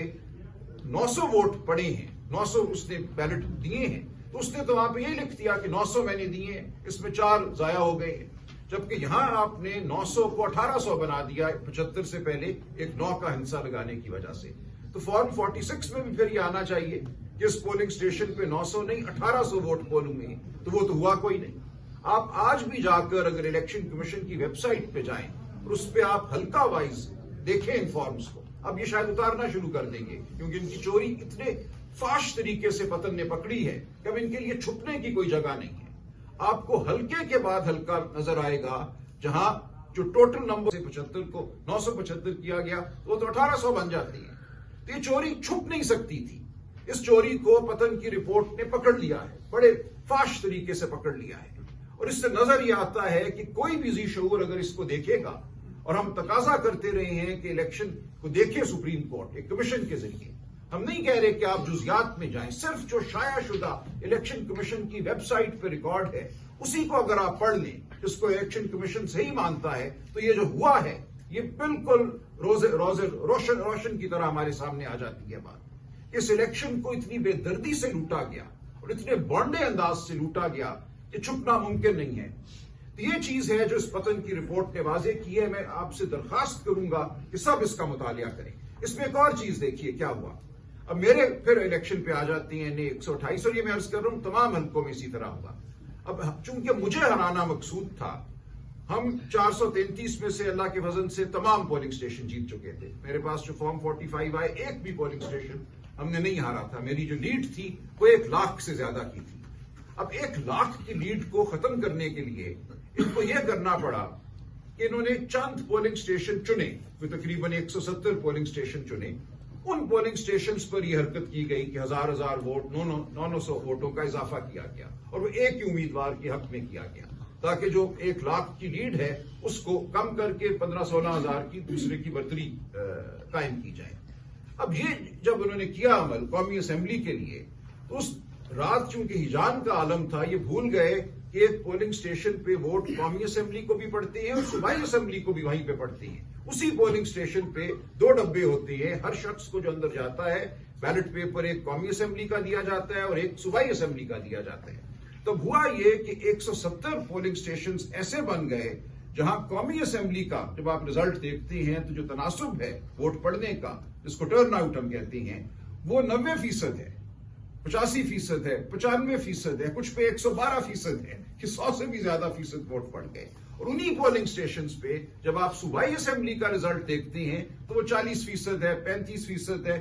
900 ووٹ پڑے ہیں، 900 اس نے بیلٹ دیے ہیں تو اس نے تو وہاں پہ یہی لکھ دیا کہ 900 میں نے دیے ہیں، اس میں 4 ضائع ہو گئے ہیں. جبکہ یہاں آپ نے 900 کو 1800 بنا دیا 75 سے پہلے ایک 9 کا ہنسا لگانے کی وجہ سے. تو فارم 46 میں بھی پھر یہ آنا چاہیے کہ اس پولنگ اسٹیشن پہ 900 نہیں 1800 ووٹ پولنگ میں، تو وہ تو ہوا کوئی نہیں. آپ آج بھی جا کر اگر الیکشن کمیشن کی ویب سائٹ پہ جائیں اور اس پہ آپ حلقہ وائز دیکھیں ان فارمز کو، اب یہ شاید اتارنا شروع کر دیں گے کیونکہ ان کی چوری اتنے فاش طریقے سے پتن نے پکڑی ہے کہ اب ان کے لیے چھپنے کی کوئی جگہ نہیں ہے. آپ کو ہلکے کے بعد ہلکا نظر آئے گا، جہاں جو ٹوٹل نمبر سے 75 کو 975 کیا گیا وہ تو 1800 بن جاتی ہے. تو یہ چوری چھپ نہیں سکتی تھی. اس چوری کو پتن کی رپورٹ نے پکڑ لیا ہے، بڑے فاش طریقے سے پکڑ لیا ہے. اور اس سے نظر یہ آتا ہے کہ کوئی بھی ذی شعور اگر اس کو دیکھے گا، اور ہم تقاضا کرتے رہے ہیں کہ الیکشن کو دیکھے سپریم کورٹ ایک کمیشن کے ذریعے. ہم نہیں کہہ رہے کہ آپ جزیات میں جائیں، صرف جو شائع شدہ الیکشن کمیشن کی ویب سائٹ پہ ریکارڈ ہے اسی کو اگر آپ پڑھ لیں، اس کو الیکشن کمیشن صحیح مانتا ہے، تو یہ جو ہوا ہے یہ بالکل روشن کی طرح ہمارے سامنے آ جاتی ہے بات. اس الیکشن کو اتنی بے دردی سے لوٹا گیا اور اتنے بانڈے انداز سے لوٹا گیا کہ چھپنا ممکن نہیں ہے. تو یہ چیز ہے جو اس پتن کی رپورٹ نے واضح کی ہے. میں آپ سے درخواست کروں گا کہ سب اس کا مطالعہ کریں. اس میں ایک اور چیز دیکھیے کیا ہوا. اب میرے پھر الیکشن پہ آ جاتی ہیں 128، اور یہ میں عرض کر رہا ہوں تمام حلقوں میں اسی طرح ہوا. اب چونکہ مجھے ہرانا مقصود تھا، ہم 433 میں سے اللہ کے فضل سے تمام پولنگ سٹیشن جیت چکے تھے. میرے پاس جو فارم 45 آئے، ایک بھی پولنگ سٹیشن ہم نے نہیں ہارا تھا. میری جو لیڈ تھی وہ 1 لاکھ سے زیادہ کی تھی. اب 1 لاکھ کی لیڈ کو ختم کرنے کے لیے ان کو یہ کرنا پڑا کہ انہوں نے چند پولنگ سٹیشن چنے، وہ تقریباً 170 پولنگ سٹیشن چنے. ان پولنگ سٹیشنز پر یہ حرکت کی گئی کہ 1000 ووٹ 900 ووٹوں کا اضافہ کیا گیا، اور وہ ایک ہی امیدوار کے حق میں کیا گیا، تاکہ جو 1 لاکھ کی لیڈ ہے اس کو کم کر کے 15-16 ہزار کی دوسرے کی برتری قائم کی جائے. اب یہ جب انہوں نے کیا عمل قومی اسمبلی کے لیے، تو اس رات چونکہ ہجان کا عالم تھا، یہ بھول گئے کہ ایک پولنگ سٹیشن پہ ووٹ قومی اسمبلی کو بھی پڑتے ہیں اور صوبائی اسمبلی کو بھی وہیں پہ پڑتے ہیں. اسی پولنگ سٹیشن پہ 2 ڈبے ہوتے ہیں. ہر شخص کو جو اندر جاتا ہے بیلٹ پیپر ایک قومی اسمبلی کا دیا جاتا ہے اور ایک صوبائی اسمبلی کا دیا جاتا ہے. تب ہوا یہ کہ 170 پولنگ سٹیشنز ایسے بن گئے جہاں قومی اسمبلی کا جب آپ رزلٹ دیکھتے ہیں تو جو تناسب ہے ووٹ پڑنے کا، جس کو ٹرن آؤٹ ہم کہتے ہیں، وہ 90% ہے، 85% ہے، 95% ہے، کچھ پہ 112% ہے کہ 100 سے بھی زیادہ فیصد ووٹ پڑ گئے. اور انہی پولنگ سٹیشنز پہ جب آپ صوبائی اسمبلی کا رزلٹ دیکھتے ہیں تو وہ 40% ہے، 35% ہے،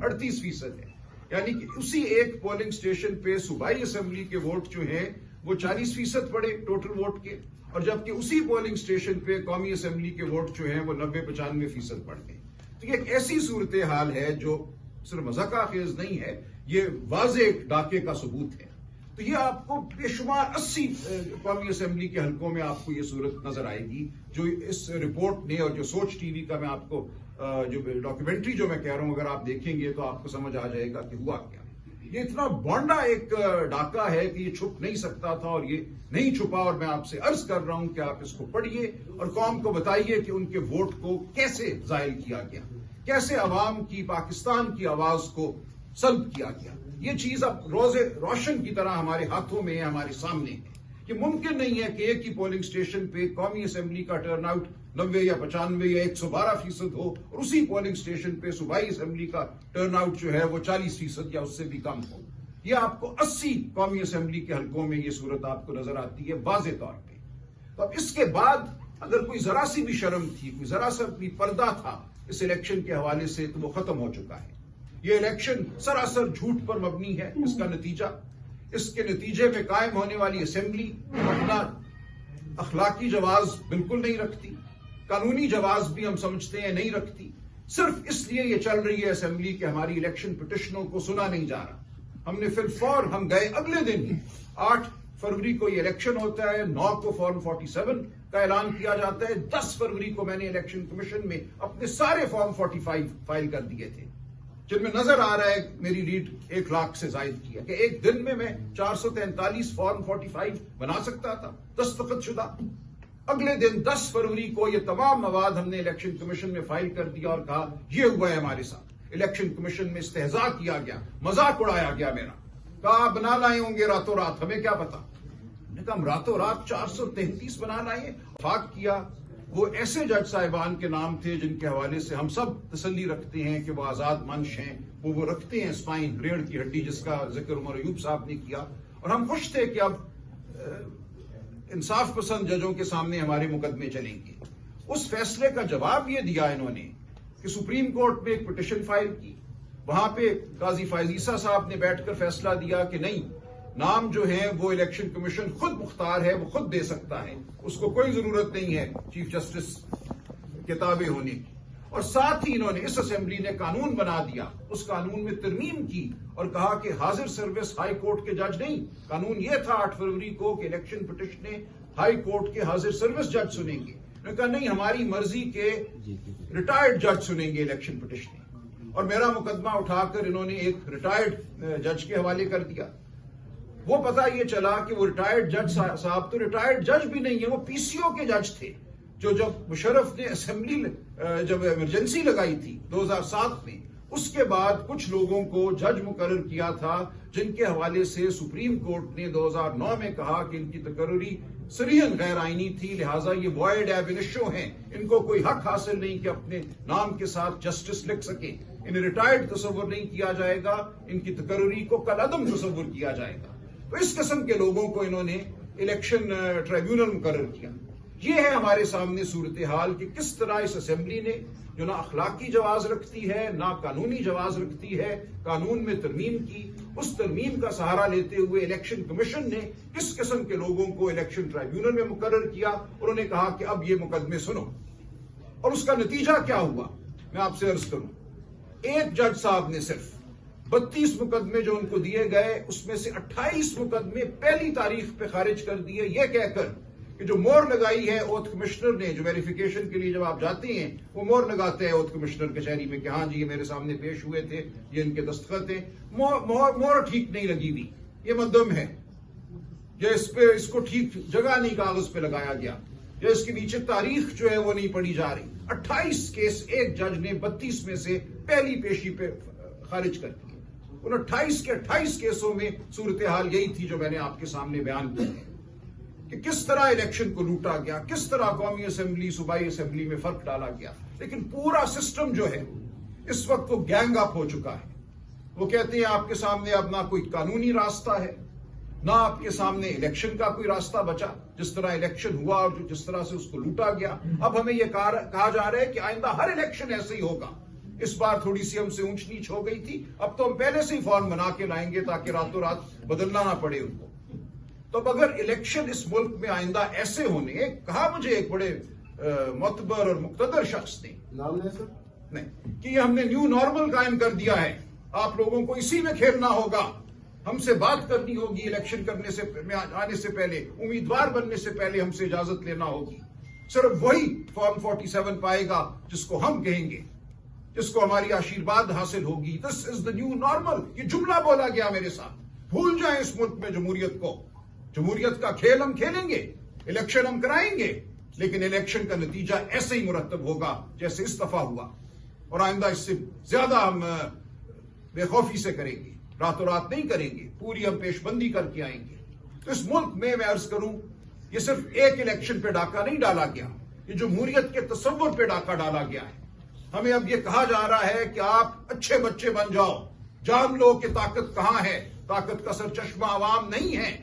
38% ہے. یعنی کہ اسی ایک پولنگ سٹیشن پہ صوبائی اسمبلی کے ووٹ جو ہیں وہ 40% پڑے ٹوٹل ووٹ کے، اور جبکہ اسی پولنگ سٹیشن پہ قومی اسمبلی کے ووٹ جو ہیں وہ 90-95% پڑ گئے. تو یہ ایک ایسی صورتحال ہے جو صرف مذاقہ خیز نہیں ہے، یہ واضح ایک ڈاکے کا ثبوت ہے. تو یہ آپ کو بے شمار 80 قومی اسمبلی کے حلقوں میں آپ کو یہ صورت نظر آئے گی جو اس رپورٹ نے، اور جو سوچ ٹی وی کا میں آپ کو جو ڈاکیومنٹری جو میں کہہ رہا ہوں اگر آپ دیکھیں گے تو آپ کو سمجھ آ جائے گا کہ ہوا کیا. یہ اتنا بانڈا ایک ڈاکہ ہے کہ یہ چھپ نہیں سکتا تھا، اور یہ نہیں چھپا. اور میں آپ سے عرض کر رہا ہوں کہ آپ اس کو پڑھیے اور قوم کو بتائیے کہ ان کے ووٹ کو کیسے زائل کیا گیا، کیسے عوام کی، پاکستان کی آواز کو سلب کیا گیا. یہ چیز اب روشن کی طرح ہمارے ہاتھوں میں ہے، ہمارے سامنے ہے. یہ ممکن نہیں ہے کہ ایک ہی پولنگ سٹیشن پہ قومی اسمبلی کا ٹرن آؤٹ 90 یا 95 یا 112% ہو، اور اسی پولنگ سٹیشن پہ صوبائی اسمبلی کا ٹرن آؤٹ جو ہے وہ 40% یا اس سے بھی کم ہو. یہ آپ کو 80 قومی اسمبلی کے حلقوں میں یہ صورت آپ کو نظر آتی ہے واضح طور پہ. تو اب اس کے بعد اگر کوئی ذرا سی بھی شرم تھی، کوئی ذرا سا بھی پردہ تھا اس الیکشن کے حوالے سے، تو وہ ختم ہو چکا ہے. یہ الیکشن سراسر جھوٹ پر مبنی ہے. اس کے نتیجے میں قائم ہونے والی اسمبلی اپنا اخلاقی جواز بالکل نہیں رکھتی، قانونی جواز بھی ہم سمجھتے ہیں نہیں رکھتی. صرف اس لیے یہ چل رہی ہے اسمبلی کہ ہماری الیکشن پٹیشنوں کو سنا نہیں جا رہا. ہم نے ہم گئے اگلے دن ہی 8 فروری کو یہ الیکشن ہوتا ہے، 9 کو فارم 47 کا اعلان کیا جاتا ہے. 10 فروری کو میں نے الیکشن کمیشن میں اپنے سارے فارم 45 فائل کر دیے تھے، جن میں نظر آ رہا ہے میری لیڈ 1 لاکھ سے زائد کی ہے، کہ ایک دن میں 443 فارم 45 بنا سکتا تھا دستخط شدہ. اگلے دن 10 فروری کو یہ تمام مواد ہم نے الیکشن کمیشن میں فائل کر دیا اور کہا یہ ہوا ہے ہمارے ساتھ. الیکشن کمیشن میں استہزاء کیا گیا، مذاق اڑایا گیا میرا. کہا بنا لائے ہوں گے راتوں رات، ہمیں کیا پتا. ہم نے کہا ہم راتوں رات 433 بنا لائے. وفاق کیا وہ ایسے جج صاحبان کے نام تھے جن کے حوالے سے ہم سب تسلی رکھتے ہیں کہ وہ آزاد منش ہیں، وہ رکھتے ہیں اسپائن، ریڑھ کی ہڈی، جس کا ذکر عمر ایوب صاحب نے کیا. اور ہم خوش تھے کہ اب انصاف پسند ججوں کے سامنے ہمارے مقدمے چلیں گے. اس فیصلے کا جواب یہ دیا انہوں نے کہ سپریم کورٹ میں ایک پٹیشن فائل کی. وہاں پہ قاضی فائز عیسیٰ صاحب نے بیٹھ کر فیصلہ دیا کہ نہیں، نام جو ہے وہ الیکشن کمیشن خود مختار ہے، وہ خود دے سکتا ہے، اس کو کوئی ضرورت نہیں ہے چیف جسٹس کتابیں ہونے کی۔ اور ساتھ ہی انہوں نے اس اسمبلی نے قانون بنا دیا، اس قانون میں ترمیم کی اور کہا کہ حاضر سروس ہائی کورٹ کے جج نہیں، قانون یہ تھا 8 فروری کو کہ الیکشن پٹیشنیں ہائی کورٹ کے حاضر سروس جج سنیں گے، انہوں نے کہا نہیں، ہماری مرضی کے ریٹائرڈ جج سنیں گے الیکشن پٹیشنیں، اور میرا مقدمہ اٹھا کر انہوں نے ایک ریٹائرڈ جج کے حوالے کر دیا۔ وہ پتہ یہ چلا کہ وہ ریٹائرڈ جج صاحب تو ریٹائرڈ جج بھی نہیں ہے، وہ پی سی او کے جج تھے، جو جب مشرف نے اسمبلی جب ایمرجنسی لگائی تھی 2007 میں، اس کے بعد کچھ لوگوں کو جج مقرر کیا تھا جن کے حوالے سے سپریم کورٹ نے 2009 میں کہا کہ ان کی تقرری صریحاً غیر آئینی تھی، لہٰذا یہ وائڈ ایب انیشو ہیں، ان کو کوئی حق حاصل نہیں کہ اپنے نام کے ساتھ جسٹس لکھ سکیں، انہیں ریٹائرڈ تصور نہیں کیا جائے گا، ان کی تقرری کو کالعدم تصور کیا جائے گا۔ تو اس قسم کے لوگوں کو انہوں نے الیکشن ٹریبیونل مقرر کیا۔ یہ ہے ہمارے سامنے صورتحال کہ کس طرح اس اسمبلی نے، جو نہ اخلاقی جواز رکھتی ہے نہ قانونی جواز رکھتی ہے، قانون میں ترمیم کی، اس ترمیم کا سہارا لیتے ہوئے الیکشن کمیشن نے کس قسم کے لوگوں کو الیکشن ٹریبیونل میں مقرر کیا، اور انہوں نے کہا کہ اب یہ مقدمے سنو، اور اس کا نتیجہ کیا ہوا میں آپ سے عرض کروں۔ ایک جج صاحب نے صرف 32 مقدمے جو ان کو دیے گئے، اس میں سے 28 مقدمے پہلی تاریخ پہ خارج کر دیے، یہ کہہ کر کہ جو مور لگائی ہے اوتھ کمشنر نے، جو ویریفیکیشن کے لیے جب آپ جاتے ہیں وہ مور لگاتے ہیں اوتھ کمشنر کچہری میں کہ ہاں جی یہ میرے سامنے پیش ہوئے تھے، یہ ان کے دستخط ہیں، مور ٹھیک نہیں لگی ہوئی، یہ مدم ہے، یہ اس کو ٹھیک جگہ نہیں کاغذ پہ لگایا گیا، یا اس کے نیچے تاریخ جو ہے وہ نہیں پڑھی جا رہی۔ 28 کیس ایک جج نے 32 میں سے پہلی پیشی پہ خارج کر دیے۔ ان 28 کے 28 کیسوں میں صورتحال یہی تھی جو میں نے آپ کے سامنے بیان کی ہے کہ کس طرح الیکشن کو لوٹا گیا، کس طرح قومی اسمبلی صوبائی اسمبلی میں فرق ڈالا گیا۔ لیکن پورا سسٹم جو ہے اس وقت وہ گینگ اپ ہو چکا ہے۔ وہ کہتے ہیں آپ کے سامنے اب نہ کوئی قانونی راستہ ہے، نہ آپ کے سامنے الیکشن کا کوئی راستہ بچا، جس طرح الیکشن ہوا اور جس طرح سے اس کو لوٹا گیا۔ اب ہمیں یہ کہا جا رہا ہے کہ آئندہ ہر الیکشن ایسے ہی ہوگا۔ اس بار تھوڑی سی ہم سے اونچ نیچ ہو گئی تھی، اب تو ہم پہلے سے ہی فارم بنا کے لائیں گے تاکہ راتوں رات بدلنا نہ پڑے ان کو۔ تو اب اگر الیکشن اس ملک میں آئندہ ایسے ہونے، کہا مجھے ایک بڑے معتبر اور مقتدر شخص نے،
نام ہے سر؟
نہیں، کہ یہ ہم نے نیو نارمل قائم کر دیا ہے، آپ لوگوں کو اسی میں کھیلنا ہوگا، ہم سے بات کرنی ہوگی، الیکشن کرنے سے آنے سے پہلے، امیدوار بننے سے پہلے ہم سے اجازت لینا ہوگی، صرف وہی فارم 47 پائے گا جس کو ہم کہیں گے، جس کو ہماری آشیرواد حاصل ہوگی۔ دس از دا نیو نارمل۔ یہ جملہ بولا گیا میرے ساتھ۔ بھول جائیں اس ملک میں جمہوریت کو، جمہوریت کا کھیل ہم کھیلیں گے، الیکشن ہم کرائیں گے، لیکن الیکشن کا نتیجہ ایسے ہی مرتب ہوگا جیسے اس دفعہ ہوا، اور آئندہ اس سے زیادہ ہم بے خوفی سے کریں گے، راتوں رات نہیں کریں گے، پوری ہم پیش بندی کر کے آئیں گے۔ تو اس ملک میں عرض کروں، یہ صرف ایک الیکشن پہ ڈاکہ نہیں ڈالا گیا، یہ جمہوریت کے تصور پہ ڈاکہ ڈالا گیا ہے۔ ہمیں اب یہ کہا جا رہا ہے کہ آپ اچھے بچے بن جاؤ، جان لو کہ طاقت کہاں ہے، طاقت کا سرچشمہ عوام نہیں ہے،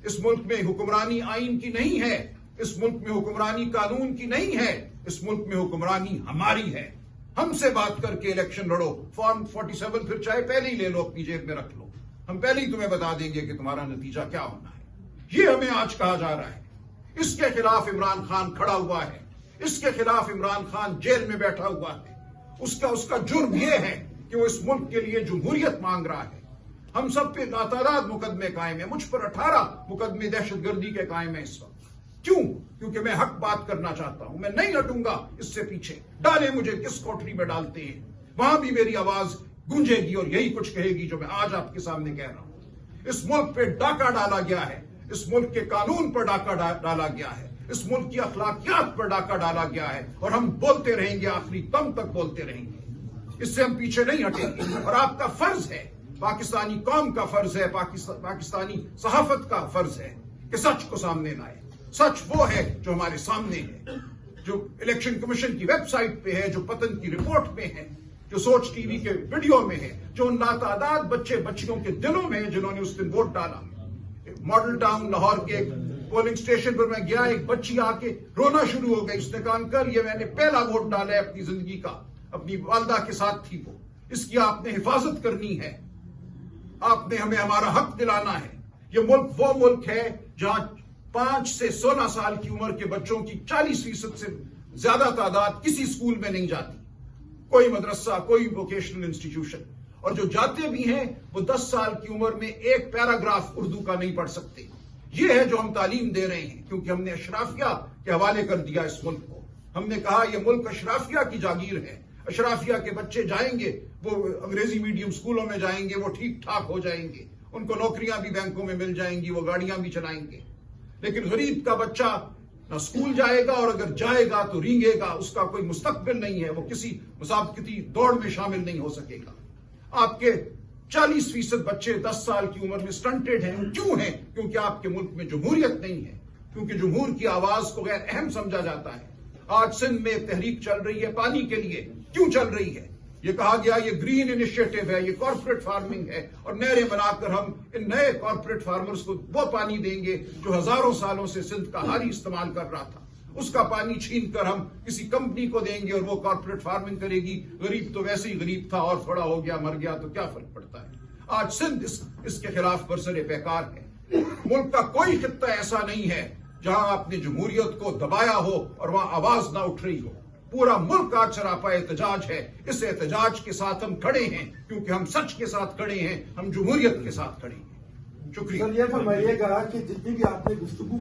اس ملک میں حکمرانی آئین کی نہیں ہے، اس ملک میں حکمرانی قانون کی نہیں ہے، اس ملک میں حکمرانی ہماری ہے۔ ہم سے بات کر کے الیکشن لڑو، فارم 47 پھر چاہے پہلے ہی لے لو، اپنی جیب میں رکھ لو، ہم پہلے ہی تمہیں بتا دیں گے کہ تمہارا نتیجہ کیا ہونا ہے۔ یہ ہمیں آج کہا جا رہا ہے۔ اس کے خلاف عمران خان کھڑا ہوا ہے، اس کے خلاف عمران خان جیل میں بیٹھا ہوا ہے۔ اس کا جرم یہ ہے کہ وہ اس ملک کے لیے جمہوریت مانگ رہا ہے۔ ہم سب پہ لاتعداد مقدمے قائم ہیں، مجھ پر 18 مقدمے دہشت گردی کے قائم ہیں اس وقت۔ کیوں؟ کیونکہ میں حق بات کرنا چاہتا ہوں، میں نہیں ہٹوں گا اس سے پیچھے، ڈالے مجھے کس کوٹری میں ڈالتے ہیں، وہاں بھی میری آواز گونجے گی اور یہی کچھ کہے گی جو میں آج آپ کے سامنے کہہ رہا ہوں۔ اس ملک پہ ڈاکہ ڈالا گیا ہے، اس ملک کے قانون پر ڈاکہ ڈالا گیا ہے، اس ملک کی اخلاقیات پر ڈاکہ ڈالا گیا ہے، اور ہم بولتے رہیں گے، آخری دم تک بولتے رہیں گے، اس سے ہم پیچھے نہیں ہٹیں گے۔ اور آپ کا فرض ہے، پاکستانی قوم کا فرض ہے، پاکستانی صحافت کا فرض ہے کہ سچ کو سامنے لائے۔ سچ وہ ہے جو ہمارے سامنے ہے، جو الیکشن کمیشن کی ویب سائٹ پہ ہے، جو پتن کی رپورٹ میں ہے، جو سوچ ٹی وی کے ویڈیو میں ہے، جو ان لاتعداد بچے بچیوں کے دلوں میں ہے جنہوں نے اس دن ووٹ ڈالا۔ ماڈل ٹاؤن لاہور کے پولنگ اسٹیشن پر میں گیا، ایک بچی آ کے رونا شروع ہو گئی، اس نے کہا انکل یہ میں نے پہلا ووٹ ڈالا ہے اپنی زندگی کا، اپنی والدہ کے ساتھ تھی وہ، اس کی آپ نے حفاظت کرنی ہے، آپ نے ہمیں ہمارا حق دلانا ہے۔ یہ ملک وہ ملک ہے جہاں 5 سے 16 سال کی عمر کے بچوں کی 40% سے زیادہ تعداد کسی اسکول میں نہیں جاتی، کوئی مدرسہ، کوئی ووکیشنل انسٹیٹیوشن، اور جو جاتے بھی ہیں وہ 10 سال کی عمر میں ایک پیراگراف اردو کا نہیں پڑھ سکتے۔ یہ ہے جو ہم تعلیم دے رہے ہیں، کیونکہ ہم نے اشرافیہ کے حوالے کر دیا اس ملک کو۔ ہم نے کہا یہ ملک اشرافیہ کی جاگیر ہے، اشرافیہ کے بچے جائیں گے، وہ انگریزی میڈیم اسکولوں میں جائیں گے، وہ ٹھیک ٹھاک ہو جائیں گے، ان کو نوکریاں بھی بینکوں میں مل جائیں گی، وہ گاڑیاں بھی چلائیں گے۔ لیکن غریب کا بچہ نہ اسکول جائے گا، اور اگر جائے گا تو رینگے گا، اس کا کوئی مستقبل نہیں ہے، وہ کسی مسابقتی دوڑ میں شامل نہیں ہو سکے گا۔ آپ کے 40% بچے 10 سال کی عمر میں سٹنٹڈ ہیں۔ کیوں ہیں؟ کیونکہ آپ کے ملک میں جمہوریت نہیں ہے، کیونکہ جمہور کی آواز کو غیر اہم سمجھا جاتا ہے۔ آج سندھ میں تحریک چل رہی ہے پانی کے لیے، کیوں چل رہی ہے؟ یہ کہا گیا یہ گرین انیشیٹو ہے، یہ کارپوریٹ فارمنگ ہے، اور نہریں بنا کر ہم ان نئے کارپوریٹ فارمرز کو وہ پانی دیں گے جو ہزاروں سالوں سے سندھ کا حالی استعمال کر رہا تھا۔ اس کا پانی چھین کر ہم کسی کمپنی کو دیں گے اور وہ کارپوریٹ فارمنگ کرے گی۔ غریب تو ویسے ہی غریب تھا، اور تھوڑا ہو گیا مر گیا تو کیا فرق پڑتا ہے؟ آج سندھ اس کے خلاف برسر پیکار ہے۔ ملک کا کوئی خطہ ایسا نہیں ہے جہاں آپ نے جمہوریت کو دبایا ہو اور وہاں آواز نہ اٹھ رہی ہو۔ پورا ملک آج سراپا احتجاج ہے۔ اس احتجاج کے ساتھ ہم کھڑے ہیں، کیونکہ ہم سچ کے ساتھ کھڑے ہیں، ہم جمہوریت کے ساتھ کھڑے ہیں۔ شکریہ۔
سر یہ فرمائیے گا کہ جتنی بھی آپ نے گفتگو